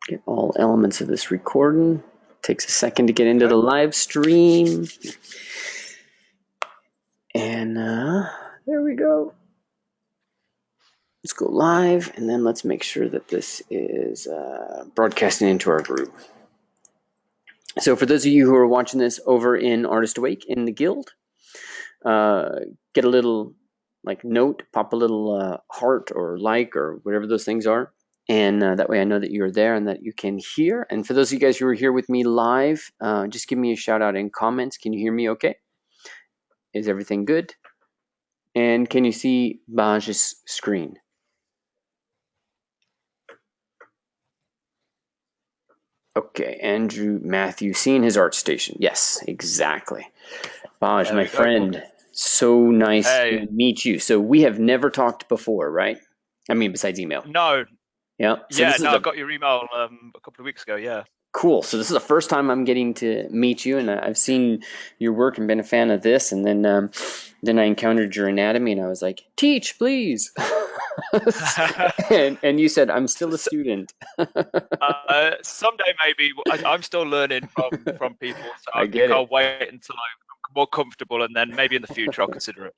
Get all elements of this recording. Takes a second to get into the live stream. And there we go. Let's go live, and then let's make sure that this is broadcasting into our group. So for those of you who are watching this over in Artist Awake in the Guild, get a little note, pop a little heart or like or whatever those things are. And that way I know that you're there and that you can hear. And for those of you guys who are here with me live, just give me a shout out in comments. Can you hear me okay? Is everything good? And can you see Baj's screen? Okay, Andrew Matthew, seeing his art station. Yes, exactly. Baj, my friend, so nice to meet you. So we have never talked before, right? I mean, besides email. No. Yeah. So I got your email a couple of weeks ago. Yeah. Cool. So this is the first time I'm getting to meet you, and I've seen your work and been a fan of this. And then I encountered your anatomy, and I was like, "Teach, please." and you said, "I'm still a student." Someday maybe. I'm still learning from people, so I think I'll wait until I'm more comfortable, and then maybe in the future I'll consider it.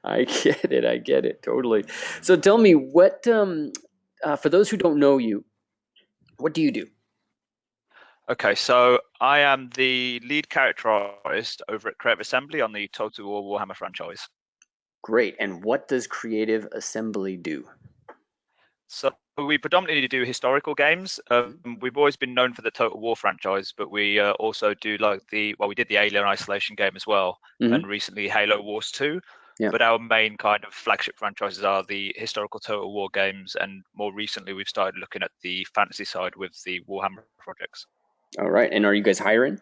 I get it totally. So tell me, what for those who don't know you, what do you do? Okay, so I am the lead character artist over at Creative Assembly on the Total War Warhammer franchise. Great. And what does Creative Assembly do? So we predominantly do historical games. We've always been known for the Total War franchise, but we also do we did the Alien Isolation game as well, and recently Halo Wars 2. Yeah. But our main kind of flagship franchises are the historical Total War games, and more recently we've started looking at the fantasy side with the Warhammer projects. All right. And are you guys hiring?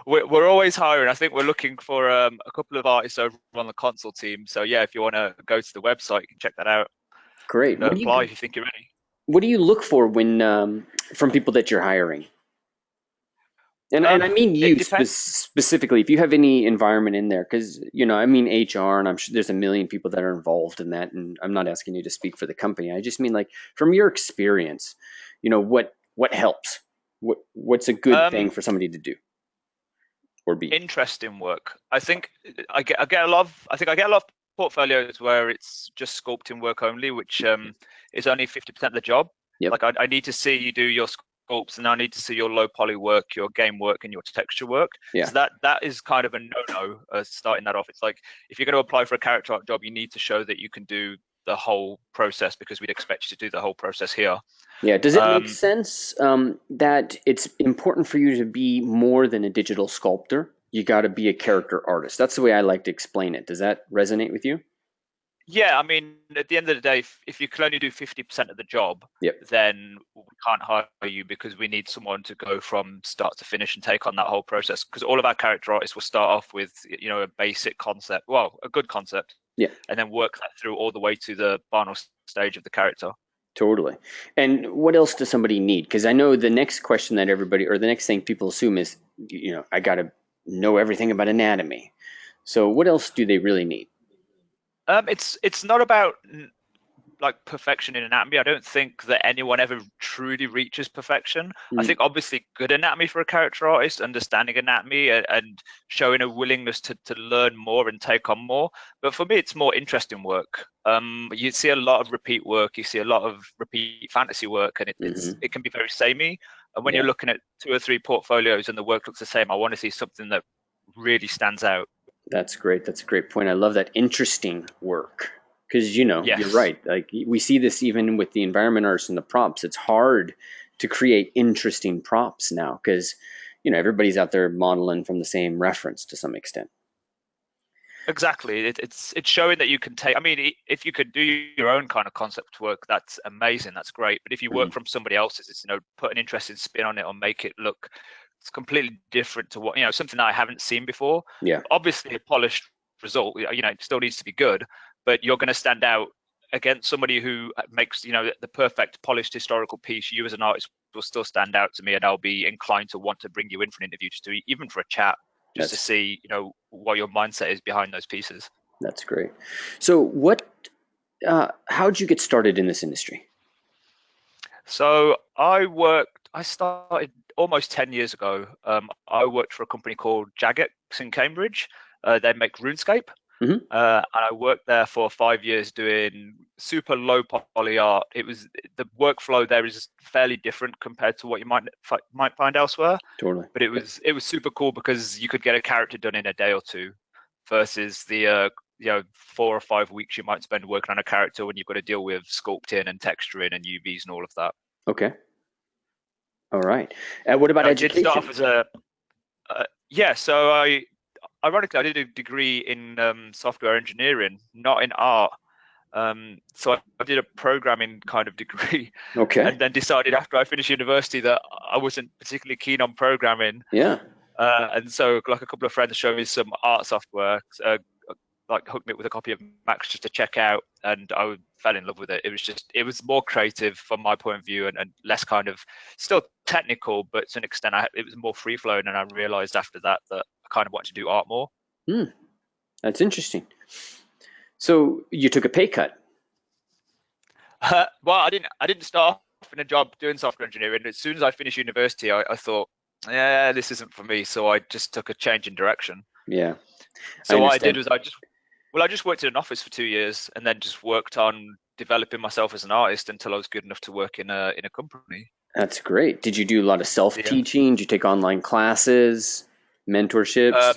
We're always hiring. I think we're looking for a couple of artists over on the console team. So yeah, if you want to go to the website, you can check that out. Great. Apply if you think you're ready. What do you look for when from people that you're hiring? And I mean you specifically, if you have any environment in there, because I mean HR, and I'm sure there's a million people that are involved in that, and I'm not asking you to speak for the company. I just mean from your experience, what helps? What's a good thing for somebody to do or be? Interesting work. I think I get a lot of portfolios where it's just sculpting work only, which is only 50% of the job. Yep. Like I need to see you do your sculpts, and I need to see your low poly work, your game work, and your texture work. Yeah. So that is kind of a no-no starting that off. It's like if you're going to apply for a character art job, you need to show that you can do the whole process, because we'd expect you to do the whole process here. Yeah. Does it make sense that it's important for you to be more than a digital sculptor? You got to be a character artist. That's the way I like to explain it. Does that resonate with you? Yeah, I mean, at the end of the day, if you can only do 50% of the job, then we can't hire you, because we need someone to go from start to finish and take on that whole process. Because all of our character artists will start off with, a basic concept, well, a good concept, and then work that through all the way to the final stage of the character. Totally. And what else does somebody need? Because I know the next question that everybody, or the next thing people assume is, I got to know everything about anatomy. So what else do they really need? It's not about like perfection in anatomy. I don't think that anyone ever truly reaches perfection. I think obviously good anatomy for a character artist, understanding anatomy and showing a willingness to learn more and take on more. But for me, it's more interesting work. You see a lot of repeat work. You see a lot of repeat fantasy work, and it can be very samey. And when you're looking at 2 or 3 portfolios and the work looks the same, I want to see something that really stands out. That's great. That's a great point. I love that interesting work, because you're right. Like we see this even with the environment artists and the props. It's hard to create interesting props now, because everybody's out there modeling from the same reference to some extent. Exactly. It's showing that you can take. I mean, if you could do your own kind of concept work, that's amazing. That's great. But if you work from somebody else's, it's put an interesting spin on it or make it look. It's completely different to what something that I haven't seen before. Yeah. Obviously, a polished result, it still needs to be good, but you're going to stand out against somebody who makes the perfect polished historical piece. You as an artist will still stand out to me, and I'll be inclined to want to bring you in for an interview, even for a chat, just to see what your mindset is behind those pieces. That's great. So, how'd you get started in this industry? So I started almost 10 years ago. I worked for a company called Jagex in Cambridge. They make RuneScape. Hmm. And I worked there for 5 years doing super low poly art. The workflow there is fairly different compared to what you might find elsewhere. Totally. But it was super cool because you could get a character done in a day or two, versus the 4 or 5 weeks you might spend working on a character when you've got to deal with sculpting and texturing and UVs and all of that. Okay. All right. What about I did start off education? as a yeah. So ironically, I did a degree in software engineering, not in art. So I did a programming kind of degree, Okay. and then decided after I finished university that I wasn't particularly keen on programming. Yeah. And so, like, a couple of friends showed me some art software, like hooked me up with a copy of Max just to check out, and I fell in love with it. It was more creative from my point of view, and less kind of still technical, but to an extent, it was more free flowing. And I realized after that I kind of wanted to do art more. Hmm. That's interesting. So you took a pay cut. Well, I didn't start off in a job doing software engineering. As soon as I finished university, I thought, yeah, this isn't for me. So I just took a change in direction. Yeah, I So what I did understand. was I just worked in an office for 2 years and then just worked on developing myself as an artist until I was good enough to work in a company. That's great. Did you do a lot of Yeah. self-teaching? Did you take online classes, mentorships?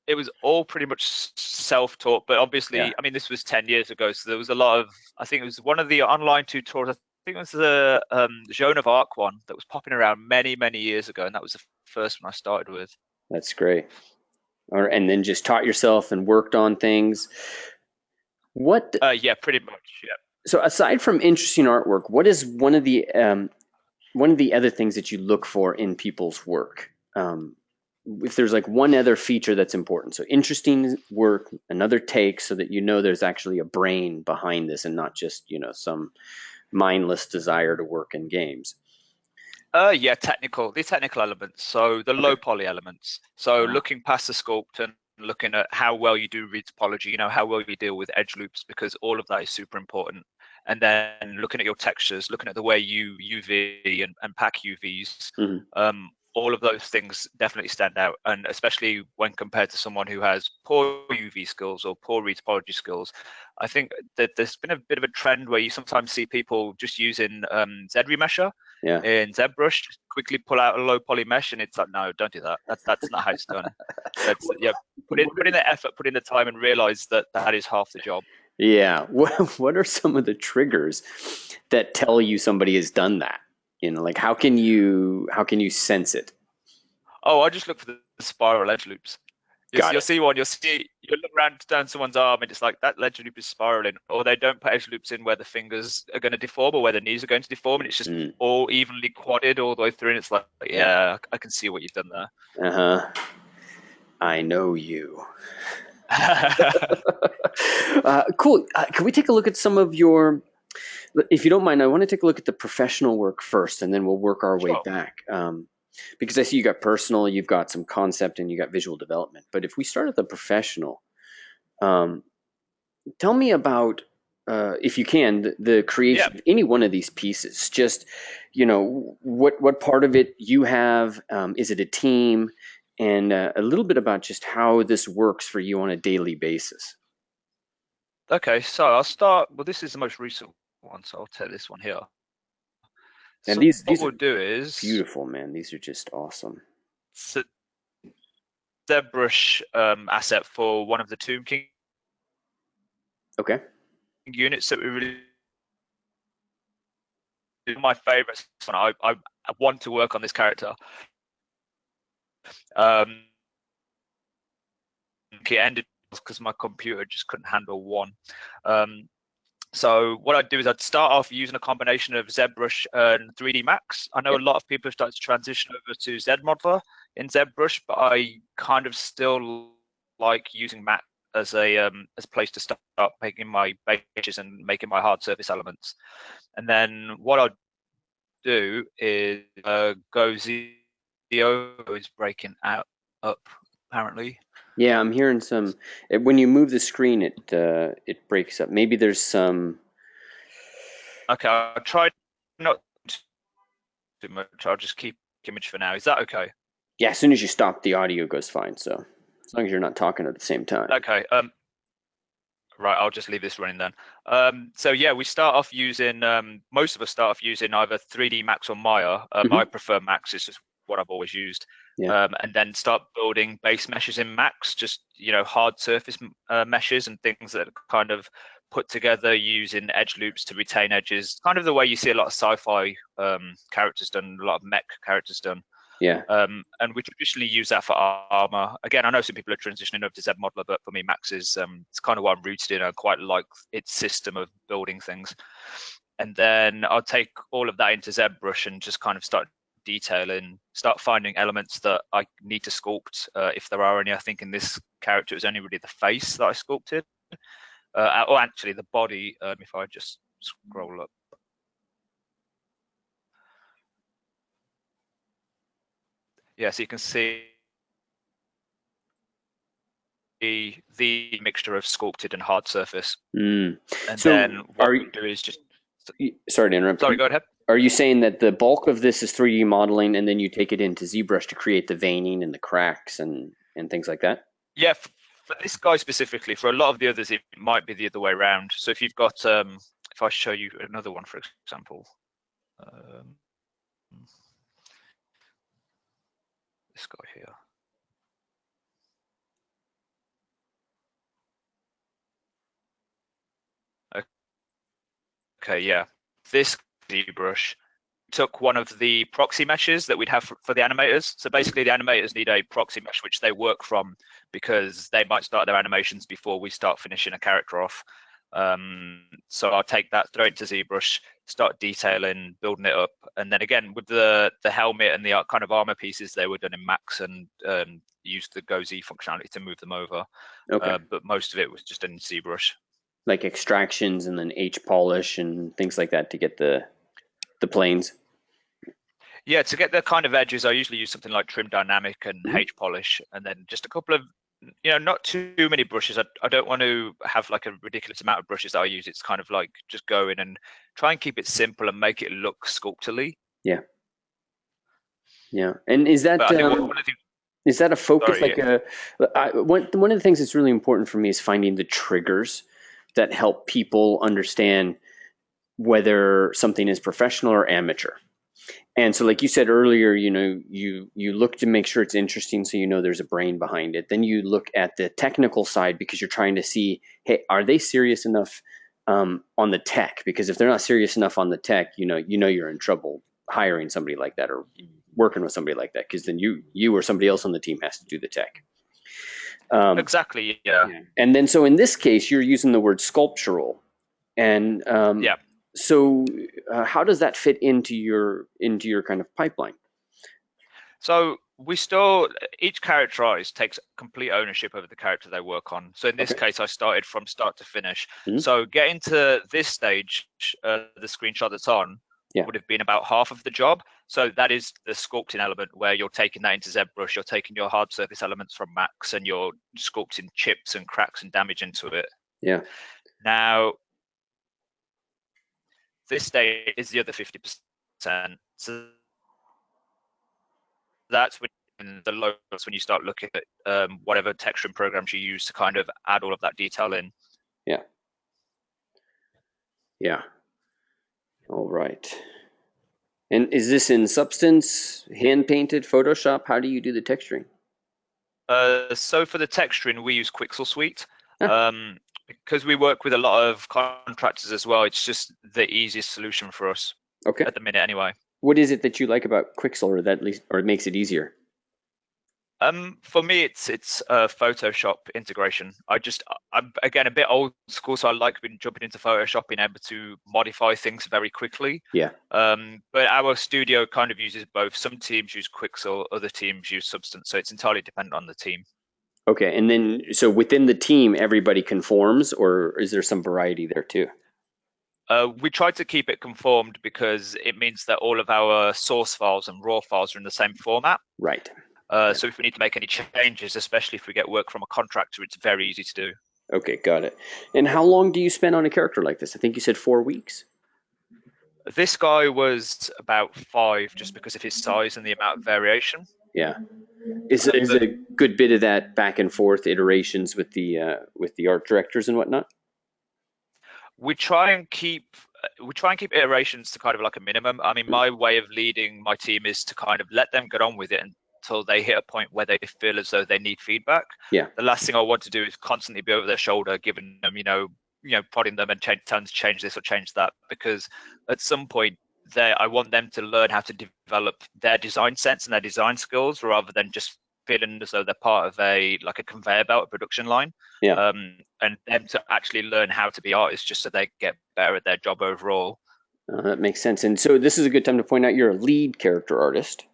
It was all pretty much self-taught, but Yeah, obviously, I mean, this was 10 years ago, so there was a lot of, I think it was one of the online tutorials. I think it was the Joan of Arc one that was popping around many, many years ago, and that was the first one I started with. that's great. And then just taught yourself and worked on things. What? Yeah, pretty much. Yeah. So aside from interesting artwork, what is one of the other things that you look for in people's work? If there's like one other feature that's important, so interesting work, another take, so that you know there's actually a brain behind this and not just some mindless desire to work in games. Yeah, the technical elements. So the Okay. low poly elements. So Ah, looking past the sculpt and looking at how well you do read topology, how well you deal with edge loops, because all of that is super important. And then looking at your textures, looking at the way you UV and pack UVs, mhm. all of those things definitely stand out. And especially when compared to someone who has poor UV skills or poor read topology skills, I think that there's been a bit of a trend where you sometimes see people just using Z remesher Yeah. in ZBrush, just quickly pull out a low poly mesh, and it's like, no, don't do that. That's not how it's done. That's What, yeah, put in the effort, put in the time, and realize that that is half the job. yeah. What are some of the triggers that tell you somebody has done that? Like how can you sense it? Oh, I just look for the spiral edge loops. Got You'll it. see one. You'll look around down someone's arm, and it's like that edge loop is spiraling, or they don't put edge loops in where the fingers are going to deform or where the knees are going to deform, and it's just Mm, all evenly quadded all the way through. And it's like, yeah. yeah, I can see what you've done Uh-huh. I know you. there. Cool. Can we take a look at some of your, if you don't mind, I want to take a look at the professional work first, and then we'll work our way Sure. back. Because I see you got personal, you've got some concept, and you got visual development. But if we start at the professional, um, tell me about, if you can, the Yeah. creation of any one of these pieces. Just, what part of it you have. Is it a team? And a little bit about just how this works for you on a daily basis. Okay, so I'll start. Well, this is the most recent one, so I'll take this one here. And So these what these we'll are do is beautiful, man. These are just awesome. it's a ZBrush asset for one of the Tomb King Okay. units that we really my favorites. I want to work on this character. Um, it ended because my computer just couldn't handle one. Um, So what I'd do is I'd start off using a combination of ZBrush and 3D Max. I know Yeah. a lot of people have started to transition over to ZModeler in ZBrush, but I kind of still like using Max as a place to start making my pages and making my hard surface elements. And then what I'd do is go Zio is breaking out up apparently. Yeah, I'm hearing some. When you move the screen, it breaks up. Maybe there's some. Okay, I tried. not too much. I'll just keep image for now. Is that okay? Yeah, as soon as you stop, the audio goes fine. So as long as you're not talking at the same time. Okay. Right, I'll just leave this running then. So yeah, we start off using, most of us start off using either 3D Max or Maya. I prefer Max, it's just what I've always used. Yeah. And then start building base meshes in Max, just, hard surface meshes and things that are kind of put together using edge loops to retain edges, kind of the way you see a lot of sci-fi characters done, a lot of mech characters done. Yeah. And we traditionally use that for armor. Again, I know some people are transitioning over to Z Modeler, but for me, Max is it's kind of what I'm rooted in. I quite like its system of building things. And then I'll take all of that into ZBrush and just kind of start detailing, start finding elements that I need to sculpt, if there are any. I think in this character, it was only really the face that I sculpted. Or actually the body, if I just scroll up. Yeah, so you can see the mixture of sculpted and hard surface. And so then what we do is just... Sorry to interrupt. Sorry, go ahead. Are you saying that the bulk of this is 3D modeling and then you take it into ZBrush to create the veining and the cracks and things like that? Yeah, for this guy specifically. For a lot of the others, it might be the other way around. So if you've got, if I show you another one, for example, this guy here. Okay, yeah. This ZBrush took one of the proxy meshes that we'd have for the animators. So basically the animators need a proxy mesh which they work from because they might start their animations before we start finishing a character off. So I'll take that, throw it to ZBrush, start detailing, building it up. And then again, with the helmet and the kind of armor pieces, they were done in Max and used the Go Z functionality to move them over. Okay. But most of it was just in ZBrush. Like extractions and then H polish and things like that to get the planes. Yeah, to get the kind of edges, I usually use something like Trim Dynamic and H polish, and then just a couple of, not too many brushes. I don't want to have like a ridiculous amount of brushes that I use. It's kind of like just go in and try and keep it simple and make it look sculptorly. Yeah. Yeah. And is that is that a focus? Sorry, One of the things that's really important for me is finding the triggers that help people understand whether something is professional or amateur. And so like you said earlier, you look to make sure it's interesting so there's a brain behind it. Then you look at the technical side because you're trying to see, hey, are they serious enough on the tech? Because if they're not serious enough on the tech, you're in trouble hiring somebody like that or working with somebody like that, because then you or somebody else on the team has to do the tech. Exactly, yeah. And then so in this case, you're using the word sculptural. And yeah. So how does that fit into your kind of pipeline? So each character takes complete ownership over the character they work on. So in this case, I started from start to finish. So getting to this stage, the screenshot that's on would have been about half of the job. So that is the sculpting element where you're taking that into ZBrush, you're taking your hard surface elements from Max and you're sculpting chips and cracks and damage into it. Yeah. Now, this stage is the other 50%. So that's when the lowest, when you start looking at whatever texturing programs you use to kind of add all of that detail in. Yeah. Yeah. All right. And is this in Substance, hand painted, Photoshop? How do you do the texturing? So for the texturing, we use Quixel Suite. Because we work with a lot of contractors as well, it's just the easiest solution for us. At the minute, anyway. What is it that you like about Quixel, or it makes it easier? For me, it's Photoshop integration. I'm again a bit old school, so I like jumping into Photoshop, being able to modify things very quickly. Yeah. But our studio kind of uses both. Some teams use Quixel, other teams use Substance, so it's entirely dependent on the team. Okay, and then so within the team, everybody conforms, or is there some variety there too? We try to keep it conformed because it means that all of our source files and raw files are in the same format. Right. So if we need to make any changes, especially if we get work from a contractor, it's very easy to do. Okay, got it. And how long do you spend on a character like this? I think you said 4 weeks. This guy was about 5, just because of his size and the amount of variation. Yeah. Is But a good bit of that back and forth iterations with the art directors and whatnot? we try and keep iterations to kind of like a minimum. I mean, my way of leading my team is to kind of let them get on with it until they hit a point where they feel as though they need feedback. Yeah. The last thing I want to do is constantly be over their shoulder, giving them, prodding them and telling them to change this or change that, because at some point I want them to learn how to develop their design sense and their design skills rather than just feeling as though they're part of a conveyor belt, a production line. Yeah. And them to actually learn how to be artists just so they get better at their job overall. That makes sense. And so this is a good time to point out you're a lead character artist.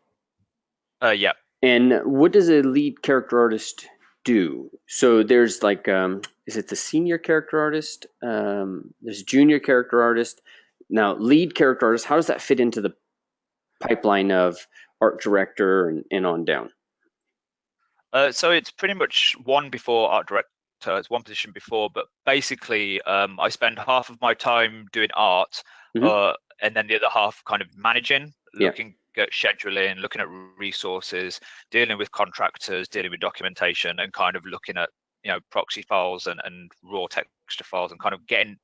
Yeah. And what does a lead character artist do? So there's like, is it the senior character artist? There's junior character artist. Now, lead character artist, how does that fit into the pipeline of art director and on down? So it's pretty much one before art director. It's one position before, but basically, I spend half of my time doing art, Mm-hmm. and then the other half kind of managing, Yeah. looking at scheduling, looking at resources, dealing with contractors, dealing with documentation, and kind of looking at proxy files and raw texture files, and kind of getting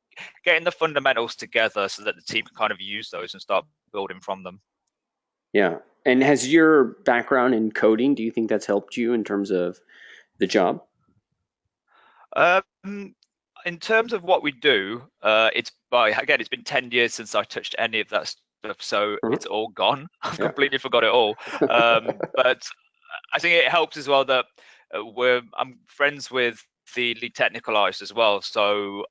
the fundamentals together so that the team can kind of use those and start building from them. Yeah. And has your background in coding, do you think that's helped you in terms of the job? In terms of what we do, it's been 10 years since I touched any of that stuff, so Uh-huh. it's all gone. I've Yeah. completely forgot it all. But I think it helps as well that I'm friends with the lead technical artist as well, so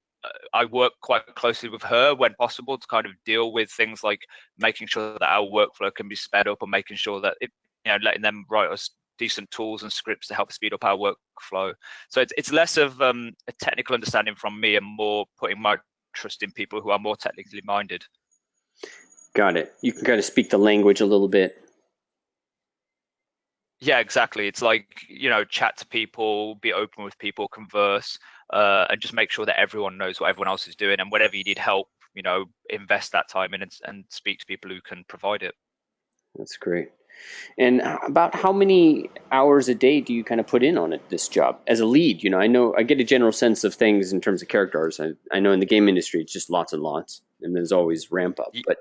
I work quite closely with her when possible to kind of deal with things like making sure that our workflow can be sped up, or making sure that letting them write us decent tools and scripts to help speed up our workflow. So it's less of a technical understanding from me and more putting my trust in people who are more technically minded. Got it. You can kind of speak the language a little bit. Yeah, exactly. It's like, chat to people, be open with people, converse, and just make sure that everyone knows what everyone else is doing. And whenever you need help, invest that time in and speak to people who can provide it. That's great. And about how many hours a day do you kind of put in on it, this job as a lead? I know I get a general sense of things in terms of characters. I know in the game industry, it's just lots and lots, and there's always ramp up. But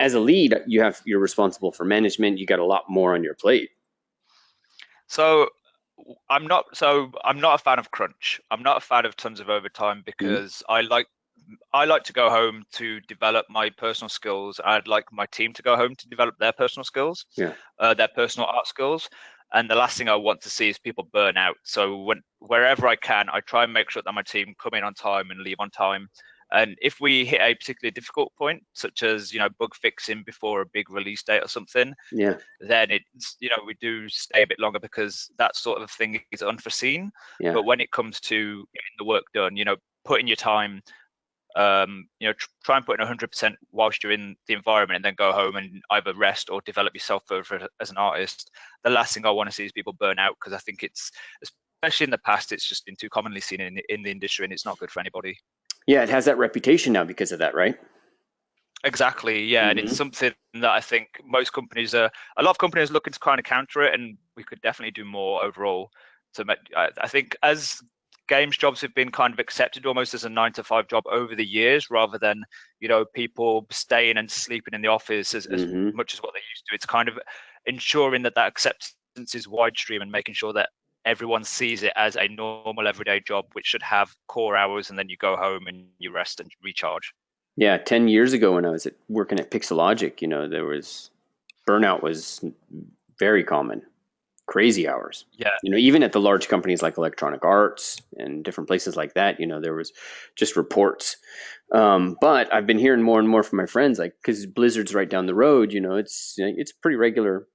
as a lead, you're responsible for management. You got a lot more on your plate. So I'm not a fan of crunch. I'm not a fan of tons of overtime, Mm-hmm. because I like to go home to develop my personal skills. I'd like my team to go home to develop their personal skills, Yeah. their personal art skills. And the last thing I want to see is people burn out. So wherever I can, I try and make sure that my team come in on time and leave on time. And if we hit a particularly difficult point, such as bug fixing before a big release date or something, Yeah. then it's we do stay a bit longer, because that sort of thing is unforeseen. Yeah. But when it comes to getting the work done, putting your time, try and put in 100% whilst you're in the environment, and then go home and either rest or develop yourself further as an artist. The last thing I want to see is people burn out, because I think especially in the past, it's just been too commonly seen in the industry, and it's not good for anybody. Yeah. It has that reputation now because of that, right? Exactly, yeah, and it's Mm-hmm. something that I think a lot of companies looking to kind of counter it, and we could definitely do more overall. I think as games jobs have been kind of accepted almost as a 9 to 5 job over the years, rather than people staying and sleeping in the office as Mm-hmm. much as what they used to. It's kind of ensuring that acceptance is widestream, and making sure that everyone sees it as a normal everyday job, which should have core hours, and then you go home and you rest and recharge. Yeah. 10 years ago, when I was working at Pixelogic, there was burnout was very common. Crazy hours. Yeah. Even at the large companies like Electronic Arts and different places like that, there was just reports. But I've been hearing more and more from my friends, like, because Blizzard's right down the road, it's pretty regular.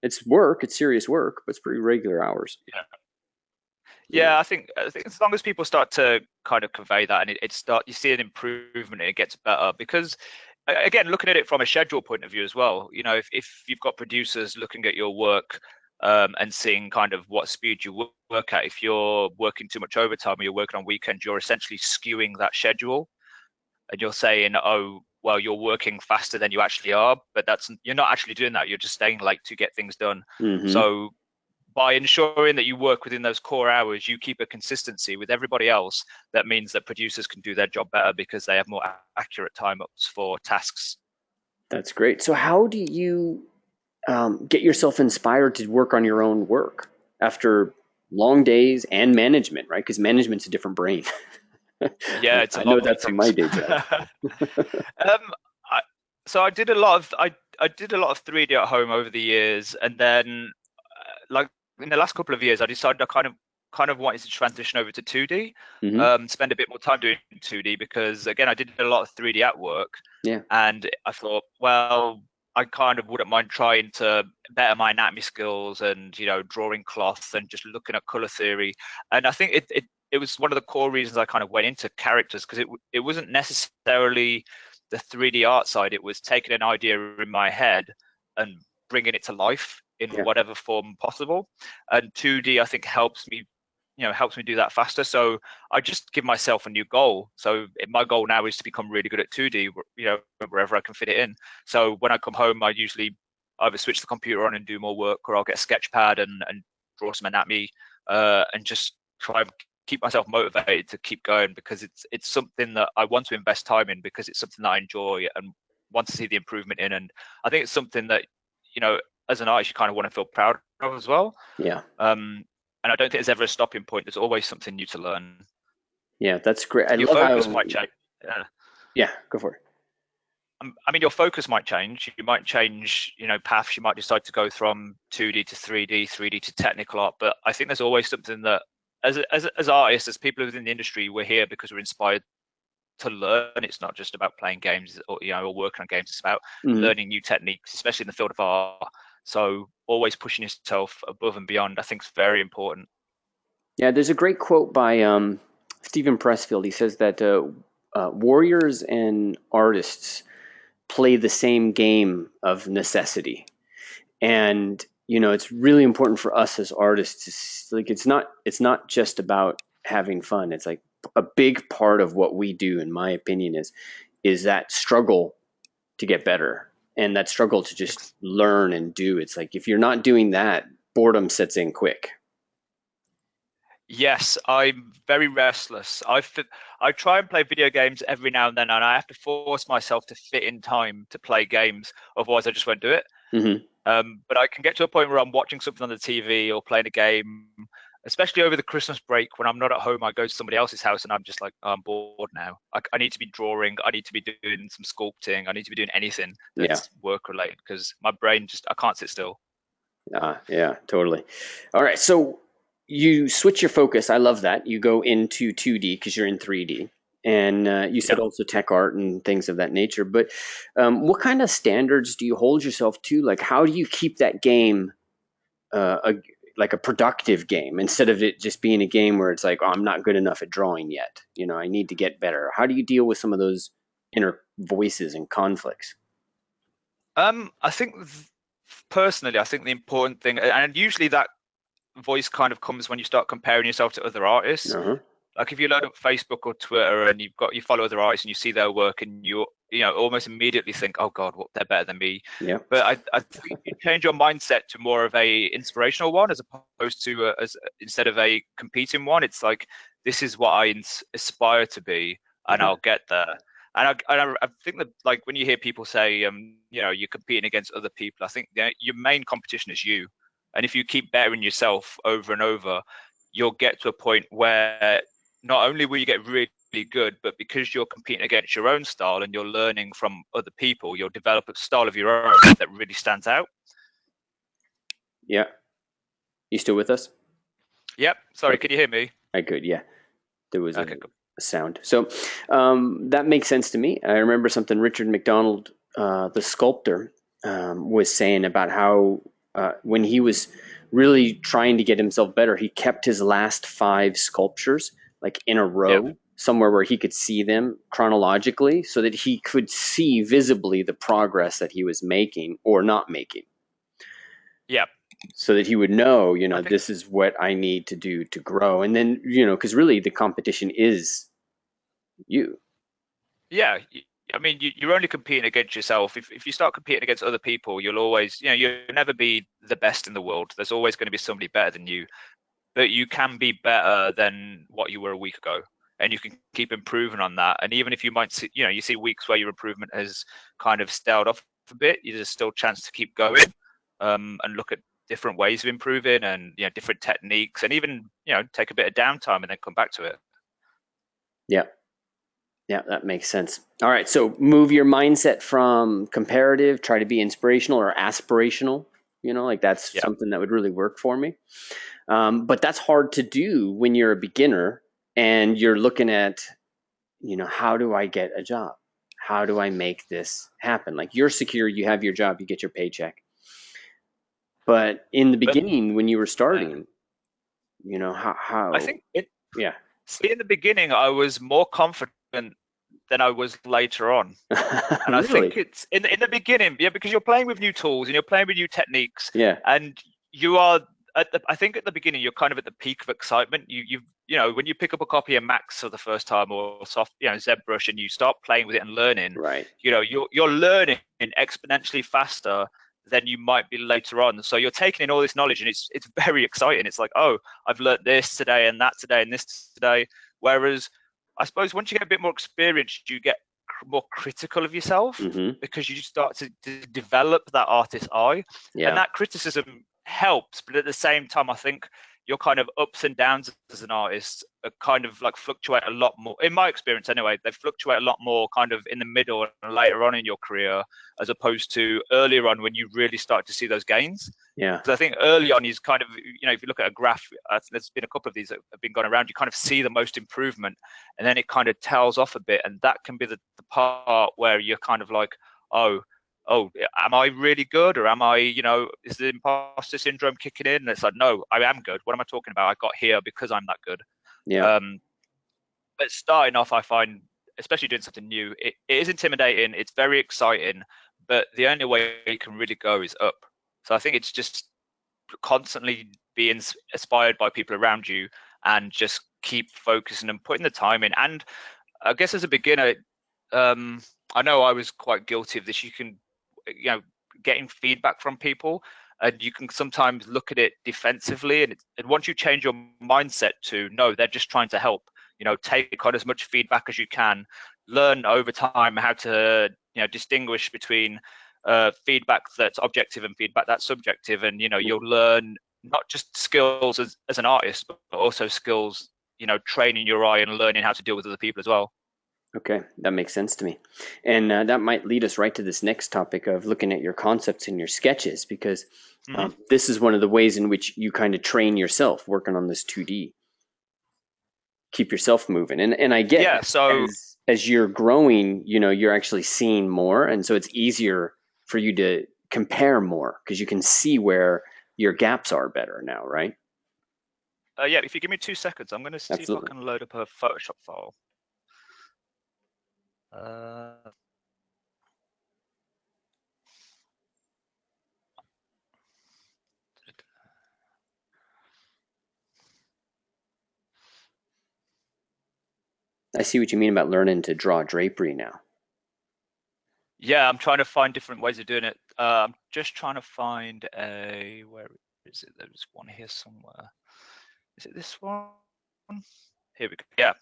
It's work, it's serious work, but it's pretty regular hours. Yeah. You know. Yeah, I think as long as people start to kind of convey that, and you see an improvement, and it gets better. Because again, looking at it from a schedule point of view as well, if you've got producers looking at your work, and seeing kind of what speed you work at, if you're working too much overtime or you're working on weekends, you're essentially skewing that schedule, and you're saying, oh, well, you're working faster than you actually are, but you're not actually doing that. You're just staying late to get things done. Mm-hmm. So by ensuring that you work within those core hours, you keep a consistency with everybody else. That means that producers can do their job better because they have more accurate time ups for tasks. That's great. So how do you get yourself inspired to work on your own work after long days and management, right? Because management's a different brain. Yeah, it's a I lot know of that from my meetings. day job. I, so I did a lot of I did a lot of 3D at home over the years, and then like in the last couple of years, I decided I kind of wanted to transition over to 2D, Hmm. spend a bit more time doing 2D because again, I did a lot of 3D at work, Yeah. and I thought, well, I kind of wouldn't mind trying to better my anatomy skills and drawing cloth and just looking at color theory. And I think it was one of the core reasons I kind of went into characters because it wasn't necessarily the 3D art side. It was taking an idea in my head and bringing it to life in Yeah. whatever form possible. And 2D, I think, helps me do that faster. So I just give myself a new goal. So my goal now is to become really good at 2D, wherever I can fit it in. So when I come home, I usually either switch the computer on and do more work, or I'll get a sketch pad and draw some anatomy, and just try and keep myself motivated to keep going because it's something that I want to invest time in because it's something that I enjoy and want to see the improvement in. And I think it's something that, you know, as an artist, you kind of want to feel proud of as well. Yeah. And I don't think there's ever a stopping point. There's always something new to learn. Yeah. That's great. I Your love focus how. might change. Yeah. Yeah. Go for it. I mean, your focus might change. You might change, paths. You might decide to go from 2D to 3D, 3D to technical art. But I think there's always something that, as artists, as people within the industry, we're here because we're inspired to learn. It's not just about playing games or working on games. It's about Mhm. learning new techniques, especially in the field of art. So always pushing yourself above and beyond, I think, is very important. Yeah. There's a great quote by Stephen Pressfield. He says that warriors and artists play the same game of necessity. And it's really important for us as artists like it's not just about having fun. It's like a big part of what we do, in my opinion, is that struggle to get better and that struggle to just learn and do. It's like if you're not doing that, boredom sets in quick. Yes, I'm very restless. I try and play video games every now and then, and I have to force myself to fit in time to play games. Otherwise, I just won't do it. Hmm. But I can get to a point where I'm watching something on the TV or playing a game, especially over the Christmas break when I'm not at home. I go to somebody else's house and I'm just like, oh, I'm bored now. I need to be drawing. I need to be doing some sculpting. I need to be doing anything Yeah. that's work related because my brain I can't sit still. Yeah, totally. All right, so you switch your focus. I love that. You go into 2D because you're in 3D. And you Yeah. said also tech art and things of that nature. But what kind of standards do you hold yourself to? Like, how do you keep that game like a productive game instead of it just being a game where it's like, oh, I'm not good enough at drawing yet. I need to get better. How do you deal with some of those inner voices and conflicts? I think personally, I think the important thing, and usually that voice kind of comes when you start comparing yourself to other artists. Uh-huh. Like if you load up Facebook or Twitter and you follow other artists and you see their work and you almost immediately think, oh God, what they're better than me. Yeah. But I think you change your mindset to more of a inspirational one as opposed to instead of a competing one. It's like this is what I aspire to be, and Uh-huh. I'll get there. And I think that like when you hear people say, you're competing against other people, I think your main competition is you. And if you keep bettering yourself over and over, you'll get to a point where not only will you get really good, but because you're competing against your own style and you're learning from other people, you'll develop a style of your own that really stands out. Yeah. You still with us? Yep. Sorry, Okay. can you hear me? I could. Yeah. There was Okay, cool. a sound. So that makes sense to me. I remember something Richard McDonald, the sculptor, was saying about how when he was really trying to get himself better, he kept his last five sculptures like in a Yep. row somewhere where he could see them chronologically so that he could see visibly the progress that he was making or not making Yep. so that he would know, I think this is what I need to do to grow. And then, because really the competition is you. yeah. I mean, you're only competing against yourself. If you start competing against other people, you'll always, you'll never be the best in the world. There's always going to be somebody better than you, but you can be better than what you were a week ago. And you can keep improving on that. And even if you might see, you see weeks where your improvement has kind of staled off a bit, there's still a chance to keep going, and look at different ways of improving and, different techniques, and even, take a bit of downtime and then come back to it. Yeah. Yeah, that makes sense. All right, so move your mindset from comparative, try to be inspirational or aspirational. Like that's Yeah. something that would really work for me. But that's hard to do when you're a beginner and you're looking at, how do I get a job? How do I make this happen? Like you're secure, you have your job, you get your paycheck. But in the But beginning, when you were uh, starting, I how, think it, yeah. see, in the beginning, I was more confident than I was later on. And I Really? think it's in the beginning, yeah, because you're playing with new tools and you're playing with new techniques, Yeah, and you are I think at the beginning you're kind of at the peak of excitement. When you pick up a copy of Max for the first time, or soft, ZBrush, and you start playing with it and learning, right. you're learning exponentially faster than you might be later on. So you're taking in all this knowledge, and it's very exciting. It's like, oh, I've learned this today and that today and this today. Whereas I suppose once you get a bit more experience, you get more critical of yourself, Mm-hmm. because you start to develop that artist eye, and Yeah. that criticism helps. But at the same time, I think your kind of ups and downs as an artist are kind of like fluctuate a lot more. In my experience, anyway, they fluctuate a lot more kind of in the middle and later on in your career, as opposed to earlier on when you really start to see those gains. Yeah. Because I think early on is kind of, if you look at a graph, there's been a couple of these that have been going around, you kind of see the most improvement, and then it kind of tails off a bit. And that can be the part where you're kind of like, oh, am I really good, or am I, is the imposter syndrome kicking in? And it's like, no, I am good. What am I talking about? I got here because I'm that good. Yeah. Um, but starting off, I find, especially doing something new, it is intimidating. It's very exciting, but the only way you can really go is up. So I think it's just constantly being inspired by people around you, and just keep focusing and putting the time in. And I guess as a beginner, I know I was quite guilty of this. You can, getting feedback from people, and you can sometimes look at it defensively. And once you change your mindset to, no, they're just trying to help, take on as much feedback as you can, learn over time how to, distinguish between feedback that's objective and feedback that's subjective. And, you'll learn not just skills as an artist, but also skills, training your eye and learning how to deal with other people as well. Okay, that makes sense to me. And that might lead us right to this next topic of looking at your concepts and your sketches, because Mm-hmm. this is one of the ways in which you kind of train yourself working on this 2D. Keep yourself moving. And I get Yeah. So as you're growing, you're actually seeing more. And so it's easier for you to compare more because you can see where your gaps are better now, right? yeah, if you give me 2 seconds, I'm going to see if I Absolutely. can load up a Photoshop file. Uh, I see what you mean about learning to draw drapery now. yeah, I'm trying to find different ways of doing it. I'm just trying to find where is it? There's one here somewhere. Is it this one? Here we go. Yeah,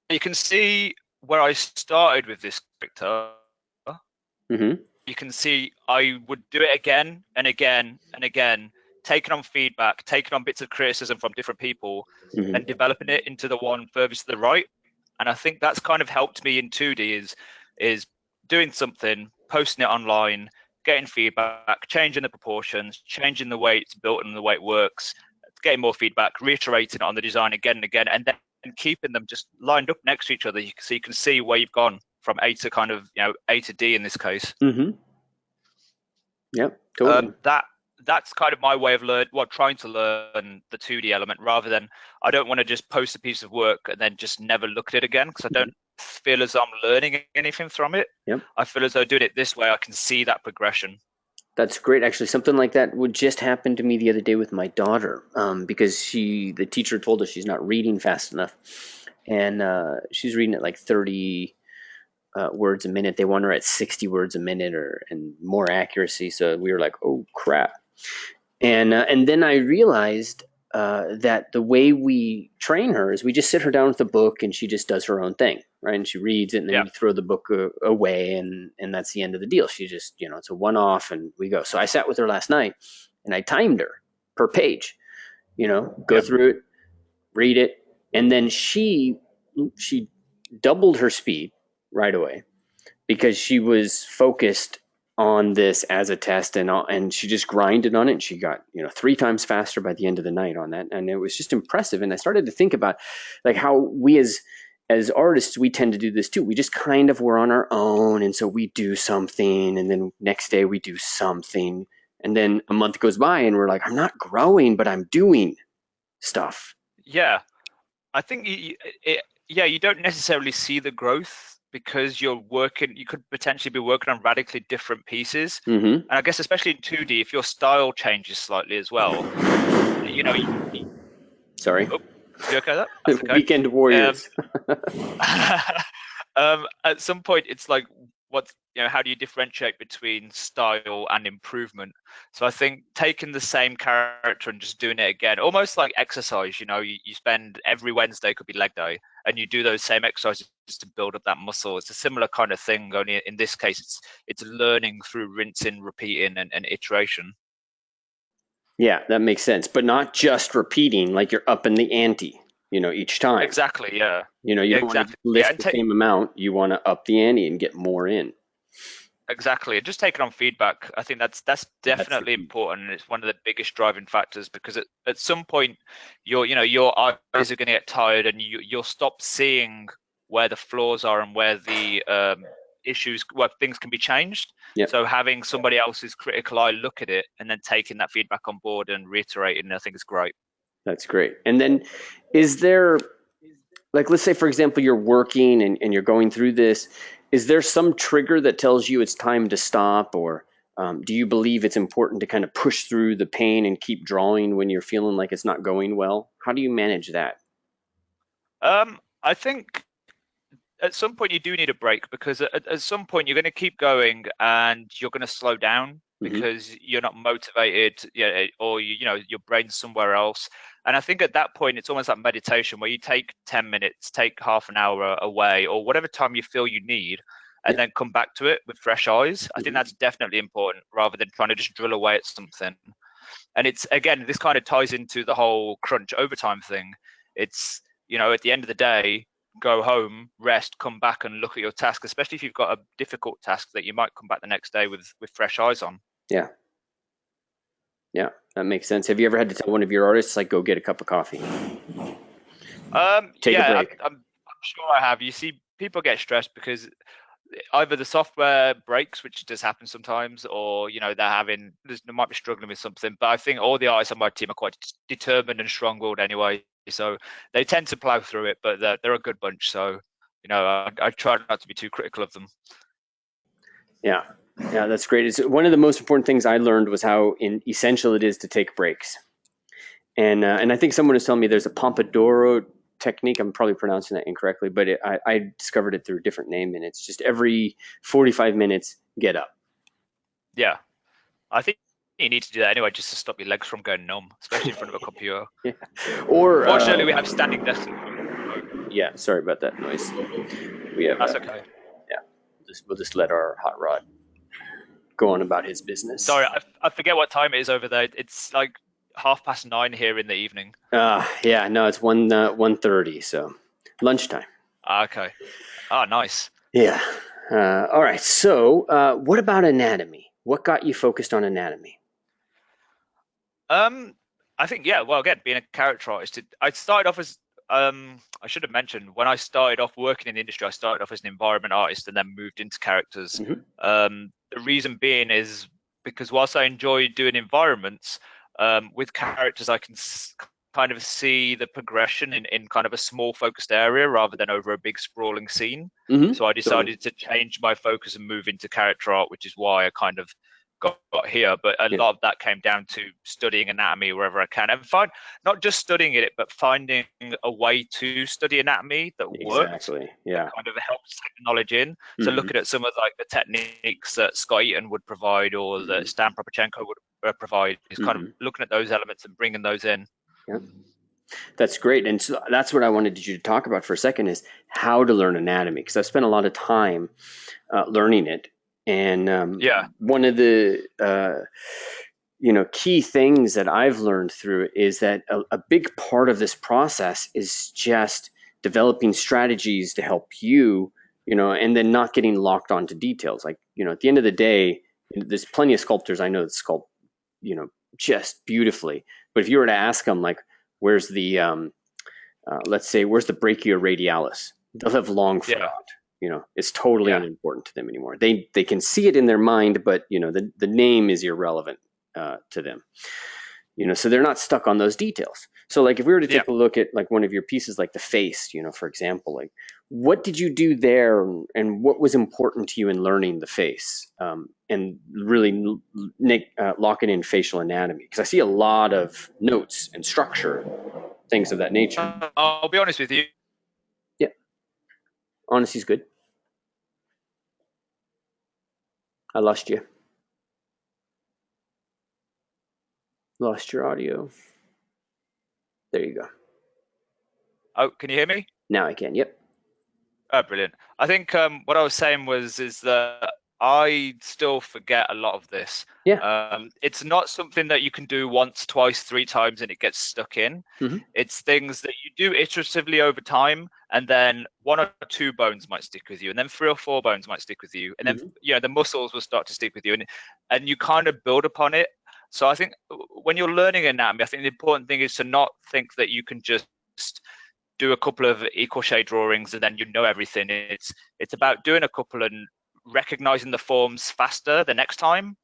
you can see where I started with this character. Mm-hmm. You can see I would do it again and again and again, taking on feedback, taking on bits of criticism from different people, and Mm-hmm. developing it into the one furthest to the right. And I think that's kind of helped me in 2D is doing something, posting it online, getting feedback, changing the proportions, changing the way it's built and the way it works, getting more feedback, reiterating it on the design again and again, and then keeping them just lined up next to each other, so you can see where you've gone from A to kind of, A to D in this case. Mm-hmm. Yep, totally. That's kind of my way of trying to learn the 2D element, rather than, I don't want to just post a piece of work and then just never look at it again, because I Mm-hmm. don't feel as though I'm learning anything from it. Yep. I feel as though doing it this way, I can see that progression. That's great. Actually, something like that would just happen to me the other day with my daughter, because the teacher told us she's not reading fast enough, and she's reading at like 30 words a minute. They want her at 60 words a minute and more accuracy. So we were like, oh crap. And then I realized that the way we train her is we just sit her down with a book and she just does her own thing, right? And she reads it, and then Yeah. you throw the book away, and that's the end of the deal. She just, it's a one-off, and we go. So I sat with her last night, and I timed her per page. Go Yeah. through it, read it, and then she doubled her speed right away because she was focused on this as a test, and she just grinded on it, and she got 3 times faster by the end of the night on that, and it was just impressive. And I started to think about like how we as artists, we tend to do this too. We just kind of were on our own, and so we do something, and then next day we do something, and then a month goes by and we're like, I'm not growing, but I'm doing stuff. Yeah. I think you don't necessarily see the growth because you could potentially be working on radically different pieces. Mm-hmm. And I guess especially in 2D, if your style changes slightly as well, Sorry. Oh, you okay with that? That's okay. Weekend warriors. At some point, it's like, how do you differentiate between style and improvement? So I think taking the same character and just doing it again, almost like exercise, you spend every Wednesday, could be leg day, and you do those same exercises to build up that muscle. It's a similar kind of thing, only in this case, it's learning through rinsing, repeating, and iteration. Yeah, that makes sense. But not just repeating, like you're upping the ante, each time. Exactly, yeah. You don't want to lift the same amount. You want to up the ante and get more in. Exactly. And just taking on feedback, I think that's definitely important. And it's one of the biggest driving factors because at some point your eyes are going to get tired and you'll stop seeing where the flaws are and where the issues, where things can be changed. Yep. So having somebody else's critical eye look at it and then taking that feedback on board and reiterating, I think is great. That's great. And then is there, like, let's say, for example, you're working and you're going through this, is there some trigger that tells you it's time to stop, or do you believe it's important to kind of push through the pain and keep drawing when you're feeling like it's not going well? How do you manage that? I think at some point you do need a break because at some point you're going to keep going and you're going to slow down because you're not motivated, or your brain's somewhere else. And I think at that point it's almost like meditation where you take 10 minutes, take half an hour away, or whatever time you feel you need, and then come back to it with fresh eyes. I think that's definitely important rather than trying to just drill away at something. And it's, again, this kind of ties into the whole crunch overtime thing. It's, at the end of the day, go home, rest, come back and look at your task, especially if you've got a difficult task that you might come back the next day with fresh eyes on. Yeah. Yeah, that makes sense. Have you ever had to tell one of your artists, like, go get a cup of coffee? Take a break. I'm sure I have. You see, people get stressed because either the software breaks, which does happen sometimes, or they might be struggling with something. But I think all the artists on my team are quite determined and strong-willed anyway, so they tend to plow through it. But they're a good bunch, so I try not to be too critical of them. Yeah, that's great. It's one of the most important things I learned was how essential it is to take breaks. And I think someone was telling me there's a Pomodoro technique. I'm probably pronouncing that incorrectly, but I discovered it through a different name, and it's just every 45 minutes, get up. Yeah, I think you need to do that anyway, just to stop your legs from going numb, especially in front of a computer. Yeah. Or fortunately, we have standing desks. Yeah, sorry about that noise. We have. That's okay. Yeah, we'll just let our hot rod go on about his business. Sorry, I forget what time it is over there. It's like 9:30 here in the evening. Yeah, no, it's 1:30, so lunchtime. Okay. Nice. Yeah. All right. So, what about anatomy? What got you focused on anatomy? I think, well, again, being a character artist, I started off as I should have mentioned when I started off working in the industry, I started off as an environment artist and then moved into characters. Mm-hmm. The reason being is because whilst I enjoy doing environments, with characters, I can kind of see the progression in kind of a small focused area rather than over a big sprawling scene. Mm-hmm. So I decided to change my focus and move into character art, which is why I kind of got here, but a lot of that came down to studying anatomy wherever I can, and not just studying it, but finding a way to study anatomy that worked, Exactly. that Yeah. kind of helps take the knowledge in. So looking at some of like the techniques that Scott Eaton would provide or that Stan Propachenko would provide is kind of looking at those elements and bringing those in. Yeah. That's great. And so that's what I wanted you to talk about for a second is how to learn anatomy, because I've spent a lot of time learning it. And one of the key things that I've learned through it is that a big part of this process is just developing strategies to help you, and then not getting locked onto details. Like, at the end of the day, there's plenty of sculptors I know that sculpt, just beautifully. But if you were to ask them, like, where's the, let's say, where's the brachioradialis? They'll have long forgot. It's totally unimportant to them anymore. They can see it in their mind, but the name is irrelevant to them. So they're not stuck on those details. So like if we were to take a look at like one of your pieces, like the face, for example, like what did you do there, and what was important to you in learning the face, and really locking in facial anatomy? Because I see a lot of notes and structure, things of that nature. I'll be honest with you. Yeah, honesty's good. I lost you. Lost your audio. There you go. Oh, can you hear me? Now I can. Yep. Oh, brilliant. I think what I was saying is that I still forget a lot of this. Yeah. It's not something that you can do once, twice, three times and it gets stuck in. It's things that you do iteratively over time, and then one or two bones might stick with you, and then three or four bones might stick with you, and then the muscles will start to stick with you, and you kind of build upon it. So I think when you're learning anatomy, I think the important thing is to not think that you can just do a couple of equal shade drawings and then everything. It's about doing a couple and recognizing the forms faster the next time.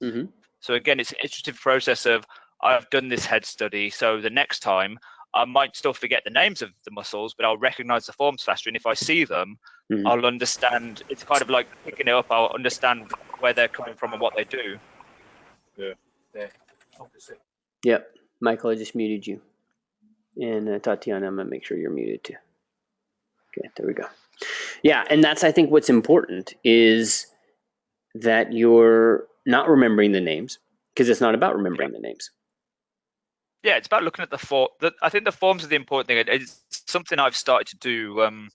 So again, it's an iterative process of I've done this head study, so the next time I might still forget the names of the muscles, but I'll recognize the forms faster, and if I see them, I'll understand. It's kind of like picking it up. I'll understand where they're coming from and what they do. Yep. Michael, I just muted you. And Tatiana, I'm going to make sure you're muted too. Okay, there we go. Yeah, and that's, I think, what's important is that you're not remembering the names, because it's not about remembering the names. Yeah, it's about looking at the form. I think the forms are the important thing. It's something I've started to do. In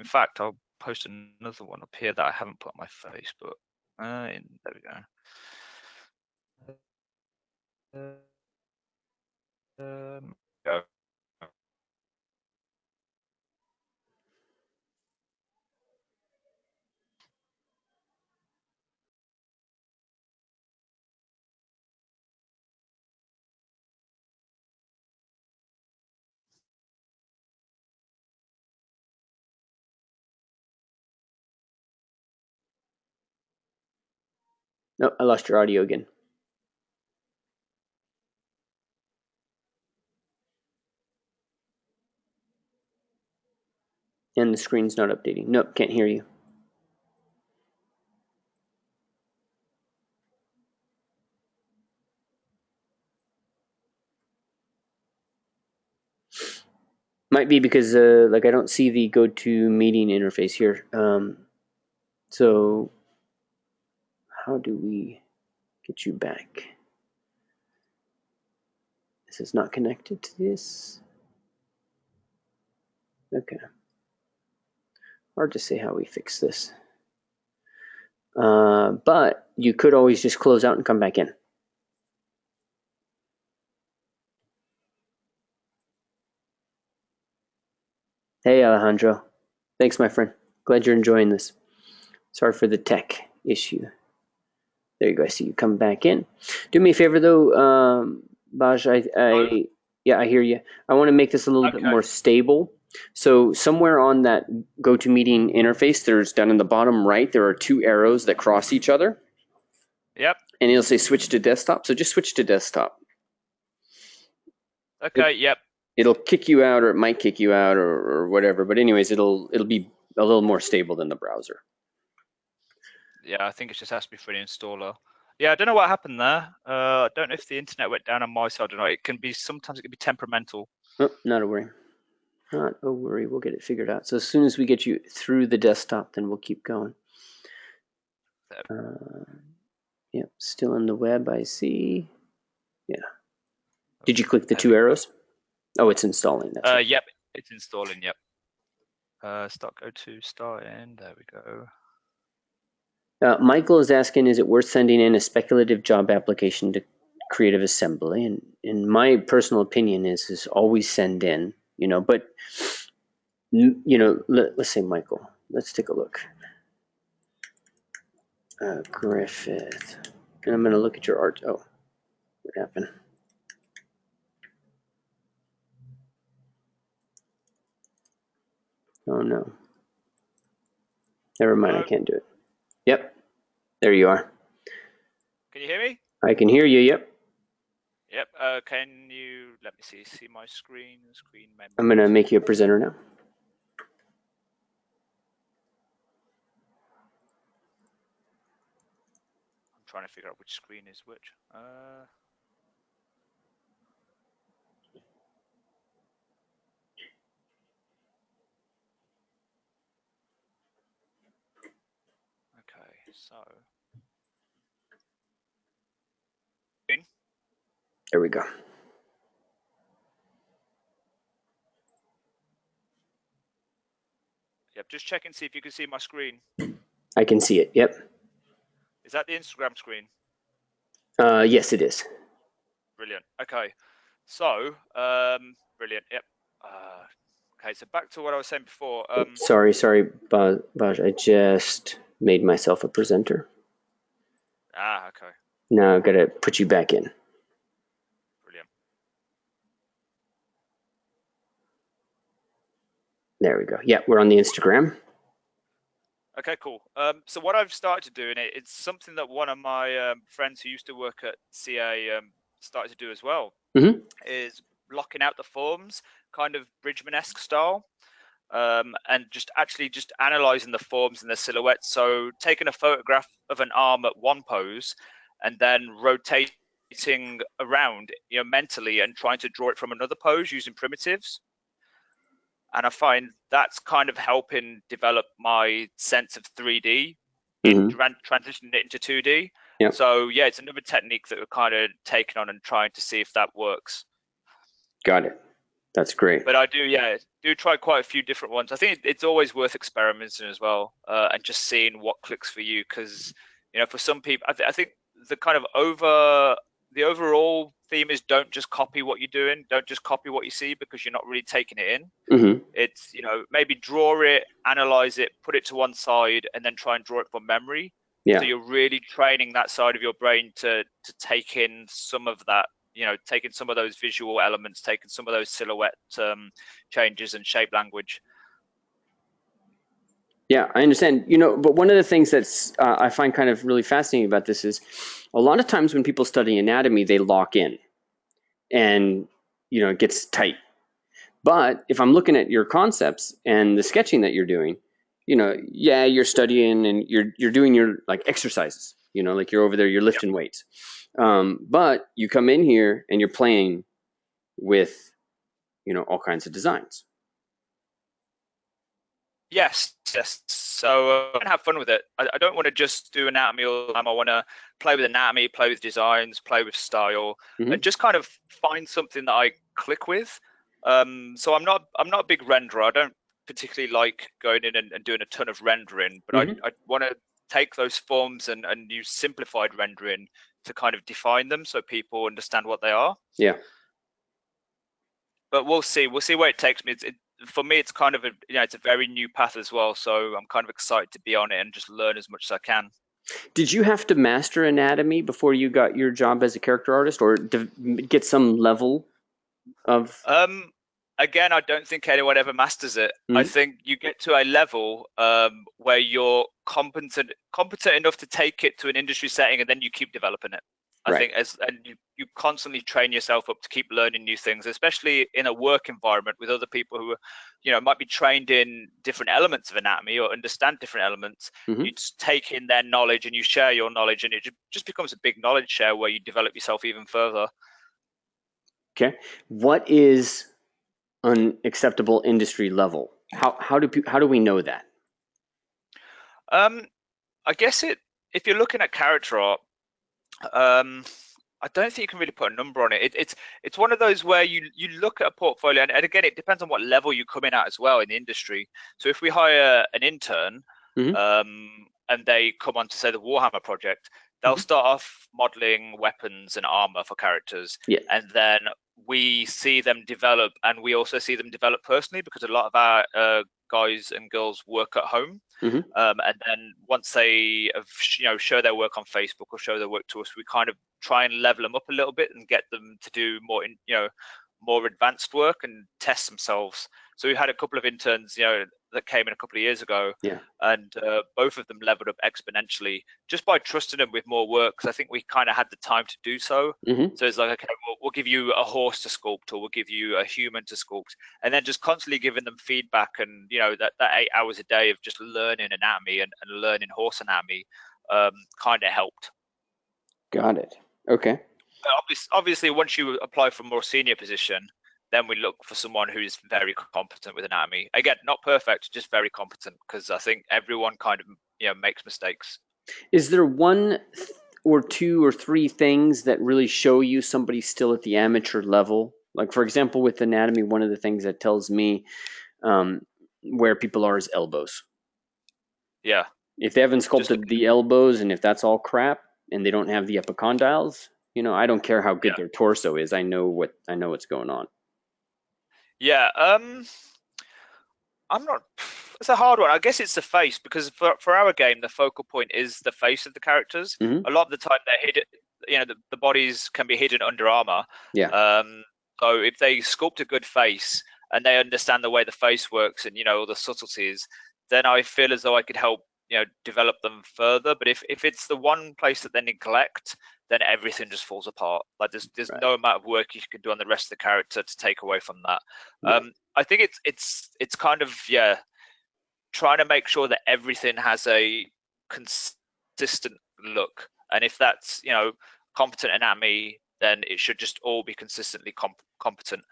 fact, I'll post another one up here that I haven't put on my Facebook. There we go. Go. No, I lost your audio again. And the screen's not updating. Nope, can't hear you. Might be because like I don't see the GoToMeeting interface here. So how do we get you back? This is not connected to this. Okay. Hard to say how we fix this. But you could always just close out and come back in. Hey, Alejandro. Thanks, my friend. Glad you're enjoying this. Sorry for the tech issue. There you go. I see you come back in. Do me a favor, though, Baj. I hear you. I want to make this a little bit more stable. So somewhere on that GoToMeeting interface, there's down in the bottom right, there are two arrows that cross each other. Yep. And it'll say switch to desktop. So just switch to desktop. Okay. Yep. It'll kick you out, or it might kick you out, or whatever. But anyways, it'll be a little more stable than the browser. Yeah, I think it just has to be for the installer. Yeah, I don't know what happened there. I don't know if the internet went down on my side or not. Sometimes it can be temperamental. Oh, not a worry. Not a worry. We'll get it figured out. So as soon as we get you through the desktop, then we'll keep going. Yep, still in the web, I see. Yeah. Did you click the two arrows? Oh, it's installing. That's right. Yep, it's installing. Yep. Go to start in. There we go. Michael is asking, is it worth sending in a speculative job application to Creative Assembly? And in my personal opinion is always send in, but let's say Michael. Let's take a look. Griffith. And I'm going to look at your art. Oh, what happened? Oh, no. Never mind, I can't do it. Yep, there you are. Can you hear me? I can hear you, yep. Yep, can you, let me see my screen memory. I'm going to make you a presenter now. I'm trying to figure out which screen is which. Okay, so. There we go. Yep, just check and see if you can see my screen. I can see it, yep. Is that the Instagram screen? Yes, it is. Brilliant. Okay, so brilliant. Yep. Okay, so back to what I was saying before. Sorry, Baj. I just made myself a presenter. Okay. Now I've got to put you back in. Brilliant. There we go. Yeah, we're on the Instagram. Okay, cool. So what I've started to do, and it's something that one of my friends who used to work at CA started to do as well, is blocking out the forms, kind of Bridgman-esque style, and just analyzing the forms and the silhouettes. So taking a photograph of an arm at one pose, and then rotating around, mentally, and trying to draw it from another pose using primitives. And I find that's kind of helping develop my sense of 3D, transitioning it into 2D. Yep. So yeah, it's another technique that we're kind of taking on and trying to see if that works. Got it. That's great. But I do try quite a few different ones. I think it's always worth experimenting as well, and just seeing what clicks for you. Because for some people, I think the kind of the overall theme is don't just copy what you're doing, don't just copy what you see, because you're not really taking it in. It's maybe draw it, analyze it, put it to one side, and then try and draw it from memory. So you're really training that side of your brain to take in some of that, taking some of those visual elements, taking some of those silhouette changes and shape language. Yeah, I understand. But one of the things that's I find kind of really fascinating about this is a lot of times when people study anatomy, they lock in and, it gets tight. But if I'm looking at your concepts and the sketching that you're doing, you're studying and you're doing your like exercises, like you're over there, you're lifting weights. But you come in here and you're playing with, all kinds of designs. Yes. So I have fun with it. I don't want to just do anatomy all the time. I want to play with anatomy, play with designs, play with style, and just kind of find something that I click with. So I'm not a big renderer. I don't particularly like going in and doing a ton of rendering, but I want to take those forms and use simplified rendering to kind of define them so people understand what they are. Yeah. But we'll see where it takes me. For me, it's kind of it's a very new path as well. So I'm kind of excited to be on it and just learn as much as I can. Did you have to master anatomy before you got your job as a character artist, or get some level of? Again, I don't think anyone ever masters it. I think you get to a level where you're competent enough to take it to an industry setting, and then you keep developing it. I think you constantly train yourself up to keep learning new things, especially in a work environment with other people who are, might be trained in different elements of anatomy or understand different elements. Mm-hmm. You just take in their knowledge and you share your knowledge, and it just becomes a big knowledge share where you develop yourself even further. Okay. What is an acceptable industry level? How do we know that? I guess if you're looking at character art, I don't think you can really put a number on it. It's one of those where you look at a portfolio, and again, it depends on what level you come in at as well in the industry. So if we hire an intern, Mm-hmm. and they come on to say the Warhammer project, they'll Mm-hmm. start off modeling weapons and armor for characters, Yeah. and then we see them develop, and we also see them develop personally because a lot of our guys and girls work at home. Mm-hmm. And then once they have, show their work on Facebook or show their work to us, we kind of try and level them up a little bit and get them to do more, more advanced work and test themselves. So we had a couple of interns, that came in a couple of years ago, Yeah. and both of them leveled up exponentially just by trusting them with more work, because I think we kind of had the time to do so. Mm-hmm. So it's like, okay, we'll give you a horse to sculpt, or we'll give you a human to sculpt, and then just constantly giving them feedback, and that 8 hours a day of just learning anatomy and learning horse anatomy kind of helped. Got it. Okay. Obviously, once you apply for a more senior position, then we look for someone who's very competent with anatomy. Again, not perfect, just very competent, because I think everyone kind of makes mistakes. Is there one or two or three things that really show you somebody's still at the amateur level? Like, for example, with anatomy, one of the things that tells me where people are is elbows. Yeah. If they haven't sculpted the elbows, and if that's all crap, and they don't have the epicondyles, I don't care how good their torso is. I know what's going on. Yeah. I'm not. It's a hard one. I guess it's the face, because for our game, the focal point is the face of the characters. Mm-hmm. A lot of the time, they're hidden. The bodies can be hidden under armor. Yeah. So if they sculpt a good face and they understand the way the face works and all the subtleties, then I feel as though I could help develop them further. But if it's the one place that they neglect, then everything just falls apart. Like there's no amount of work you can do on the rest of the character to take away from that. Yeah. I think it's kind of trying to make sure that everything has a consistent look, and if that's competent anatomy, then it should just all be consistently competent.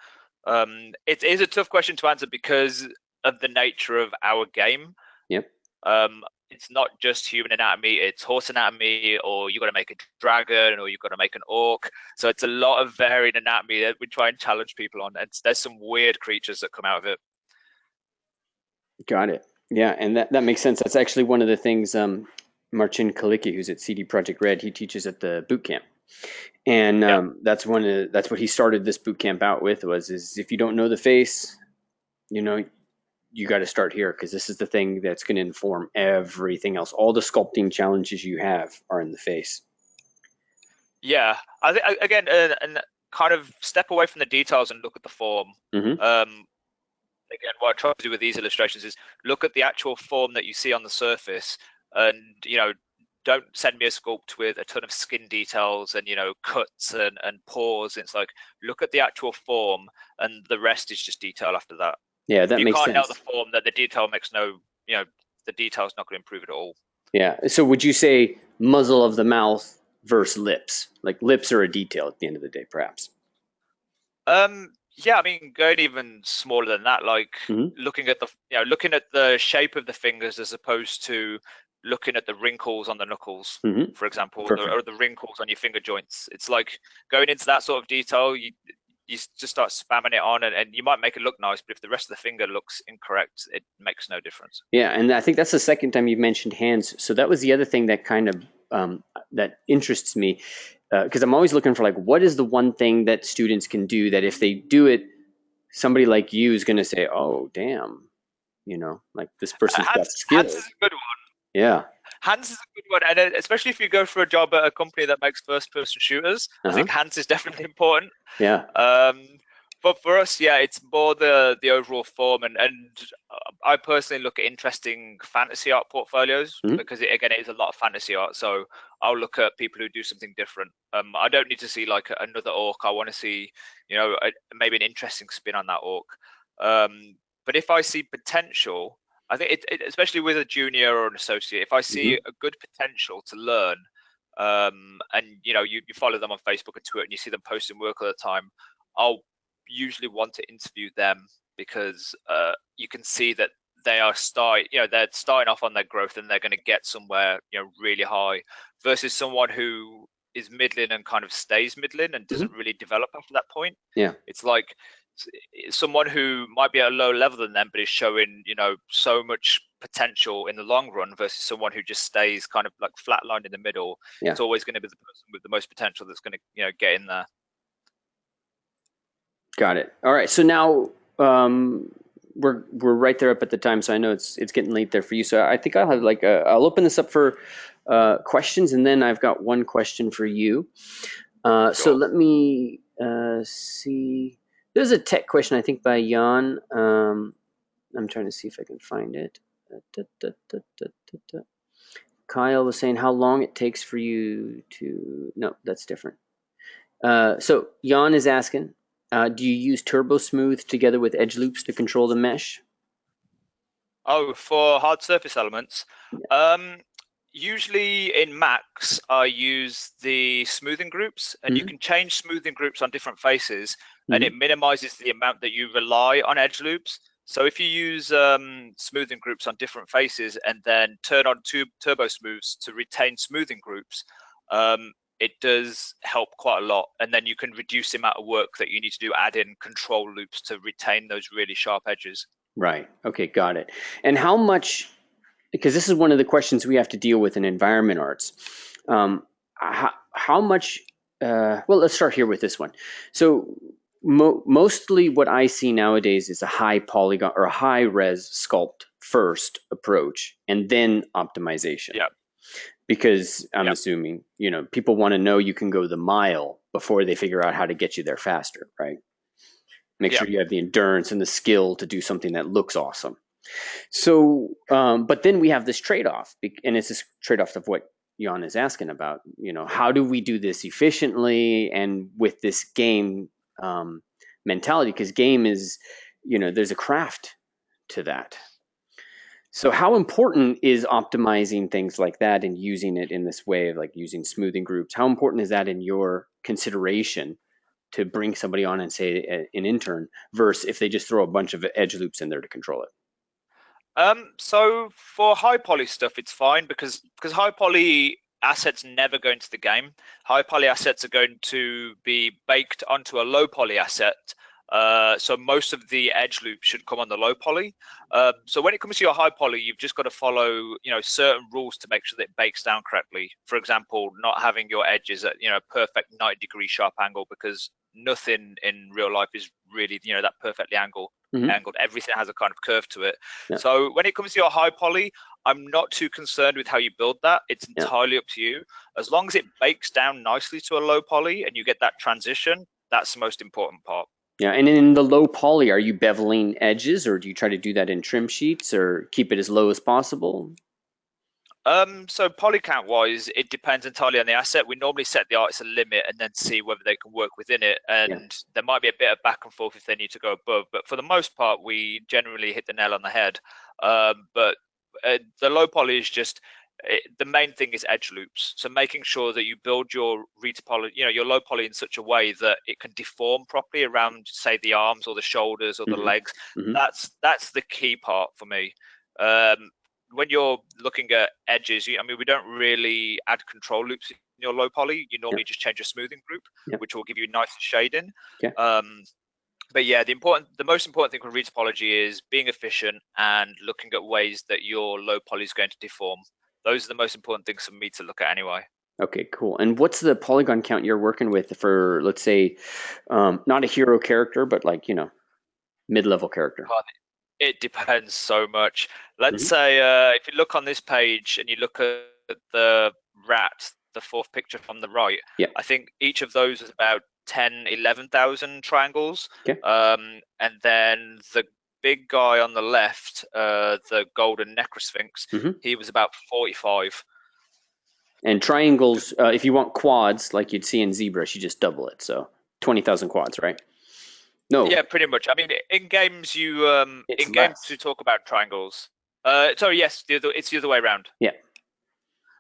It is a tough question to answer because of the nature of our game. Yep. It's not just human anatomy, it's horse anatomy, or you've got to make a dragon, or you've got to make an orc. So it's a lot of varied anatomy that we try and challenge people on. And there's some weird creatures that come out of it. Got it. Yeah, and that makes sense. That's actually one of the things Marcin Kalicki, who's at CD Projekt Red, he teaches at the Bootcamp. And that's what he started this bootcamp out with, is if you don't know the face, you got to start here, because this is the thing that's going to inform everything else. All the sculpting challenges you have are in the face. Yeah, I think again, and kind of step away from the details and look at the form. Mm-hmm. Again, what I try to do with these illustrations is look at the actual form that you see on the surface, and don't send me a sculpt with a ton of skin details and cuts and pores. It's like, look at the actual form, and the rest is just detail after that. Yeah, that makes sense. You can't nail the form, that the detail makes the detail's not going to improve at all. Yeah. So would you say muzzle of the mouth versus lips? Like, lips are a detail at the end of the day, perhaps. Yeah, I mean, going even smaller than that, like looking at the shape of the fingers as opposed to looking at the wrinkles on the knuckles, for example, or the wrinkles on your finger joints. It's like going into that sort of detail. You just start spamming it on, and you might make it look nice, but if the rest of the finger looks incorrect, it makes no difference. Yeah, and I think that's the second time you've mentioned hands. So that was the other thing that kind of that interests me, because I'm always looking for, like, what is the one thing that students can do that if they do it, somebody like you is going to say, oh, damn, like, this person's got skills. Hands is a good one. Yeah. Hands is a good one, and especially if you go for a job at a company that makes first-person shooters, I think hands is definitely important. Yeah. But for us, yeah, it's more the overall form, and I personally look at interesting fantasy art portfolios Mhm. because again, it is a lot of fantasy art. So I'll look at people who do something different. I don't need to see like another orc. I want to see, maybe an interesting spin on that orc. But if I see potential, I think especially with a junior or an associate, if I see Mhm. a good potential to learn, and you follow them on Facebook and Twitter, and you see them posting work all the time, I'll usually want to interview them because you can see that they're starting off on their growth and they're going to get somewhere, really high, versus someone who is middling and kind of stays middling and Mhm. doesn't really develop after that point. Yeah. It's like someone who might be at a lower level than them but is showing, so much potential in the long run versus someone who just stays kind of like flatlined in the middle. Yeah. It's always going to be the person with the most potential that's going to, get in there. Got it. All right. So now we're right there up at the time. So I know it's getting late there for you. So I think I'll have I'll open this up for questions, and then I've got one question for you. So Sure. let me see. There's a tech question I think by Jan. I'm trying to see if I can find it. Da, da, da, da, da, da. Kyle was saying how long it takes for you to. No, that's different. So Jan is asking, do you use turbosmooth together with edge loops to control the mesh? Oh, for hard surface elements, um, usually in Max, I use the smoothing groups, and you Mm-hmm. can change smoothing groups on different faces, and Mm-hmm. it minimizes the amount that you rely on edge loops. So if you use smoothing groups on different faces and then turn on turbo smooths to retain smoothing groups, it does help quite a lot. And then you can reduce the amount of work that you need to do, add in control loops to retain those really sharp edges. Right. Okay, got it. And how much, because this is one of the questions we have to deal with in environment arts. How much, well, let's start here with this one. So mostly what I see nowadays is a high polygon or a high res sculpt first approach and then optimization. Yeah. Because I'm Yeah. assuming, people want to know you can go the mile before they figure out how to get you there faster, right? Make Yeah. sure you have the endurance and the skill to do something that looks awesome. So, but then we have this trade-off, and it's this trade-off of what Jan is asking about. How do we do this efficiently and with this game mentality? Because game is, there's a craft to that. So, how important is optimizing things like that and using it in this way of like using smoothing groups? How important is that in your consideration to bring somebody on and say an intern versus if they just throw a bunch of edge loops in there to control it? So for high poly stuff, it's fine because high poly assets never go into the game. High poly assets are going to be baked onto a low poly asset. So most of the edge loops should come on the low poly. So when it comes to your high poly, you've just got to follow, certain rules to make sure that it bakes down correctly. For example, not having your edges at, perfect 90-degree sharp angle, because nothing in real life is really, that perfectly angled. Mm-hmm. Everything has a kind of curve to it. Yeah. So when it comes to your high poly, I'm not too concerned with how you build that. It's Yeah. entirely up to you. As long as it bakes down nicely to a low poly and you get that transition, that's the most important part. Yeah. And in the low poly, are you beveling edges or do you try to do that in trim sheets or keep it as low as possible? So poly count wise, it depends entirely on the asset. We normally set the artist a limit and then see whether they can work within it. And Yeah. there might be a bit of back and forth if they need to go above. But for the most part, we generally hit the nail on the head. But the low poly is just the main thing is edge loops. So making sure that you build your poly, your low poly in such a way that it can deform properly around, say, the arms or the shoulders or the Mm-hmm. legs. Mm-hmm. That's the key part for me. When you're looking at edges, we don't really add control loops in your low poly. You Yeah. normally just change your smoothing group, Yeah. which will give you nicer shading. Okay. But yeah, the most important thing with retopology is being efficient and looking at ways that your low poly is going to deform. Those are the most important things for me to look at anyway. Okay, cool. And what's the polygon count you're working with for, let's say, not a hero character, but like, mid-level character? It depends so much. Let's Mm-hmm. say if you look on this page and you look at the rat, the fourth picture from the right, Yeah. I think each of those is about 10, 11,000 triangles. Okay. And then the big guy on the left, the golden necrosphinx, he was about 45. And triangles, if you want quads like you'd see in ZBrush, you just double it. So 20,000 quads, right? No, Yeah, pretty much. I mean, in games it's we less. talk about triangles. Sorry, yes, it's the other way around. Yeah.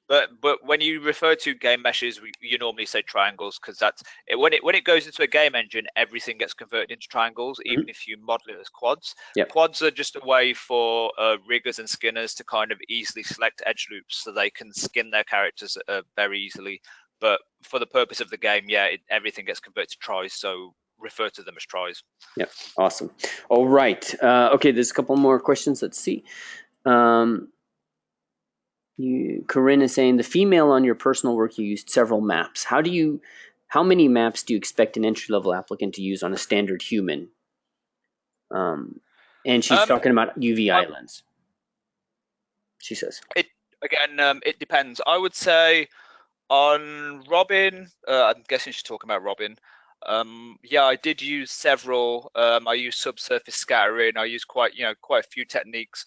But when you refer to game meshes, you normally say triangles because that's it, when it goes into a game engine, everything gets converted into triangles, even if you model it as quads. Yep. Quads are just a way for riggers and skinners to kind of easily select edge loops so they can skin their characters very easily. But for the purpose of the game, yeah, everything gets converted to tries, so refer to them as tries. Yep. Awesome. All right. Okay, there's a couple more questions. Let's see. Corinne is saying the female on your personal work, you used several maps. How many maps do you expect an entry-level applicant to use on a standard human? And she's talking about UV islands. She says. It depends. I would say on Robin, I'm guessing she's talking about Robin. Yeah, I did use several. I used subsurface scattering. I used quite a few techniques.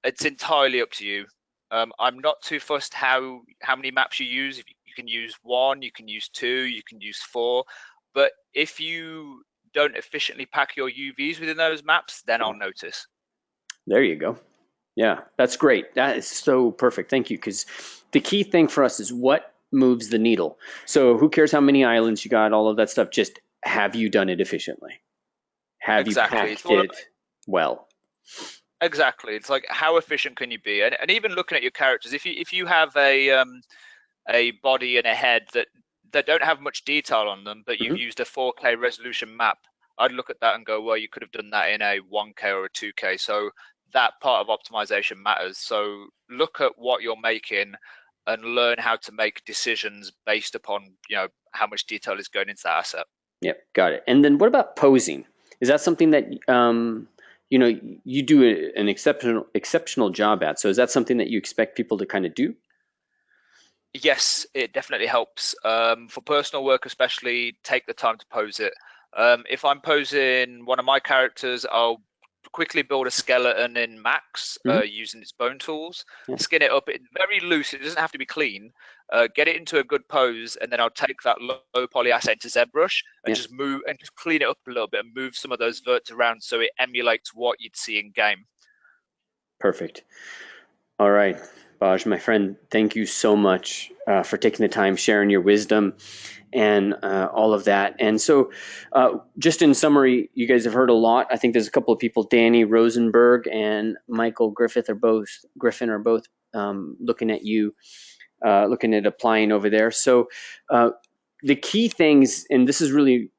It's entirely up to you. I'm not too fussed how many maps you use. If you can use 1, you can use 2, you can use 4. But if you don't efficiently pack your UVs within those maps, then I'll notice. There you go. Yeah, that's great. That is so perfect. Thank you. Because the key thing for us is what moves the needle. So who cares how many islands you got, all of that stuff. Just have you done it efficiently? Have you packed it well? Exactly. It's like, how efficient can you be? And even looking at your characters, if you have a body and a head that don't have much detail on them, but you've used a 4K resolution map, I'd look at that and go, well, you could have done that in a 1K or a 2K. So that part of optimization matters. So look at what you're making and learn how to make decisions based upon how much detail is going into that asset. Yep, got it. And then what about posing? Is that something that you do an exceptional job at? So is that something that you expect people to kind of do? Yes, it definitely helps. For personal work especially, take the time to pose it. If I'm posing one of my characters, I'll quickly build a skeleton in Max using its bone tools, skin it up. It's very loose. It doesn't have to be clean. Get it into a good pose, and then I'll take that low poly asset into ZBrush and just move and just clean it up a little bit and move some of those verts around so it emulates what you'd see in game. Perfect. All right, Baj, my friend, thank you so much for taking the time, sharing your wisdom, and all of that. And so, just in summary, you guys have heard a lot. I think there's a couple of people, Danny Rosenberg and Michael Griffin are both looking at you, looking at applying over there. So, the key things, and this is really,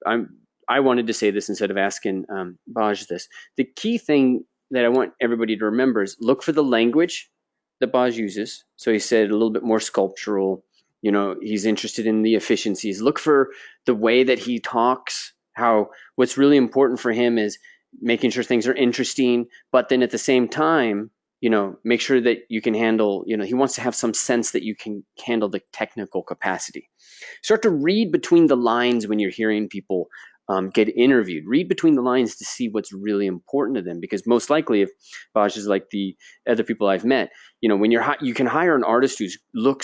I wanted to say this instead of asking Baj this. The key thing that I want everybody to remember is look for the language that Baj uses. So he said a little bit more sculptural. He's interested in the efficiencies. Look for the way that he talks. What's really important for him is making sure things are interesting, but then at the same time, make sure that you can handle. He wants to have some sense that you can handle the technical capacity. Start to read between the lines when you're hearing people get interviewed. Read between the lines to see what's really important to them, because most likely, if Baj is like the other people I've met, when you can hire an artist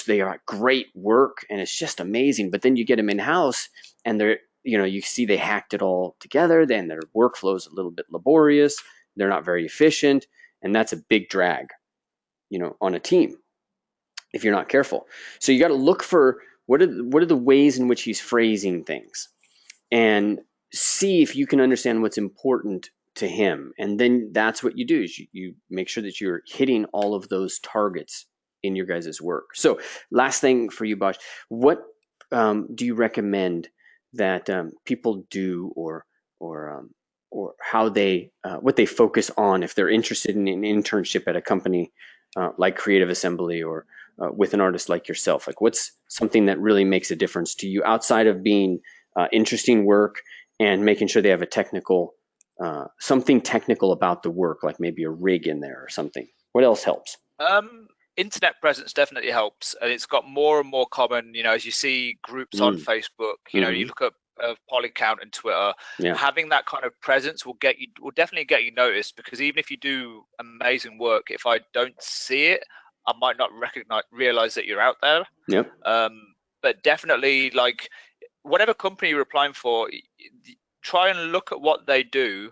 they are great work and it's just amazing, but then you get them in house and you see they hacked it all together. Then their workflow is a little bit laborious. They're not very efficient, and that's a big drag, on a team if you're not careful. So you got to look for what are the ways in which he's phrasing things, and see if you can understand what's important to him. And then that's what you do, is you make sure that you're hitting all of those targets in your guys' work. So last thing for you, Baj, what do you recommend that people do, or how they what they focus on if they're interested in an internship at a company like Creative Assembly, or with an artist like yourself? Like, what's something that really makes a difference to you outside of being interesting work and making sure they have a technical, something technical about the work, like maybe a rig in there or something? What else helps? Internet presence definitely helps, and it's got more and more common. As you see groups on Facebook, you look up of Polycount and Twitter, Yeah. having that kind of presence will definitely get you noticed, because even if you do amazing work, if I don't see it, I might not realize that you're out there. Yep. But definitely, like, whatever company you're applying for, try and look at what they do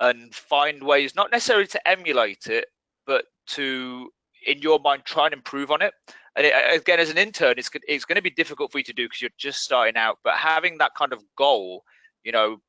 and find ways, not necessarily to emulate it, but to, in your mind, try and improve on it. And again, as an intern, it's going to be difficult for you to do because you're just starting out. But having that kind of goal,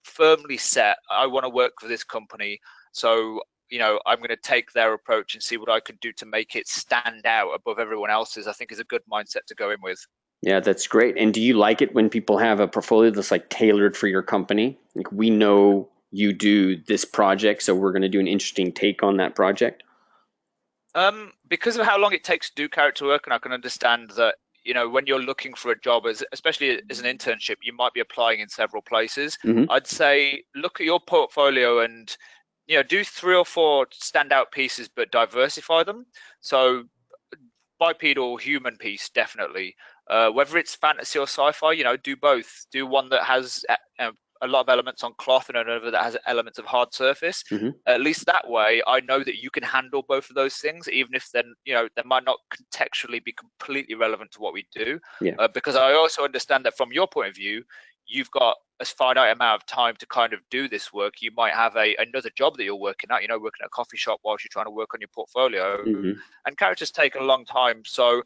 firmly set, I want to work for this company, so I'm going to take their approach and see what I can do to make it stand out above everyone else's, I think is a good mindset to go in with. Yeah, that's great. And do you like it when people have a portfolio that's like tailored for your company? Like, we know you do this project, so we're going to do an interesting take on that project. Because of how long it takes to do character work, and I can understand that, when you're looking for a job, especially as an internship, you might be applying in several places. Mm-hmm. I'd say look at your portfolio and, do 3 or 4 standout pieces, but diversify them. So bipedal human piece, definitely. Whether it's fantasy or sci-fi, do both. Do one that has a lot of elements on cloth and another that has elements of hard surface. Mm-hmm. At least that way, I know that you can handle both of those things, even if then they might not contextually be completely relevant to what we do. Yeah. Because I also understand that from your point of view, you've got a finite amount of time to kind of do this work. You might have another job that you're working at, working at a coffee shop whilst you're trying to work on your portfolio. Mm-hmm. And characters take a long time, so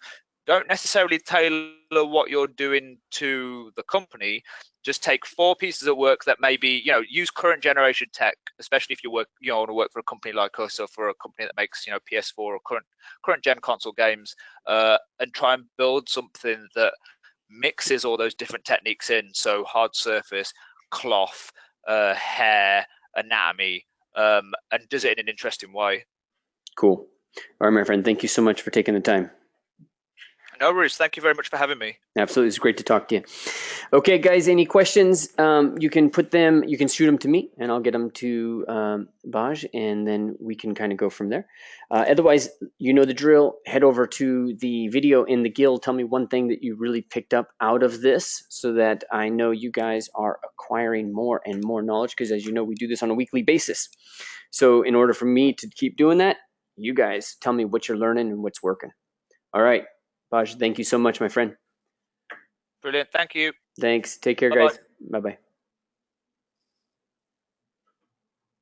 don't necessarily tailor what you're doing to the company. Just take 4 pieces of work that maybe use current generation tech, especially if you want to work for a company like us or for a company that makes PS4 or current gen console games, and try and build something that mixes all those different techniques in. So hard surface, cloth, hair, anatomy, and does it in an interesting way. Cool. All right, my friend. Thank you so much for taking the time. No worries. Thank you very much for having me. Absolutely. It's great to talk to you. Okay, guys, any questions? You can shoot them to me, and I'll get them to Baj, and then we can kind of go from there. Otherwise, you know the drill. Head over to the video in the guild. Tell me one thing that you really picked up out of this, so that I know you guys are acquiring more and more knowledge, because as you know, we do this on a weekly basis. So in order for me to keep doing that, you guys tell me what you're learning and what's working. All right. Baj, thank you so much, my friend. Brilliant. Thank you. Thanks. Take care, Bye-bye. guys. Bye-bye.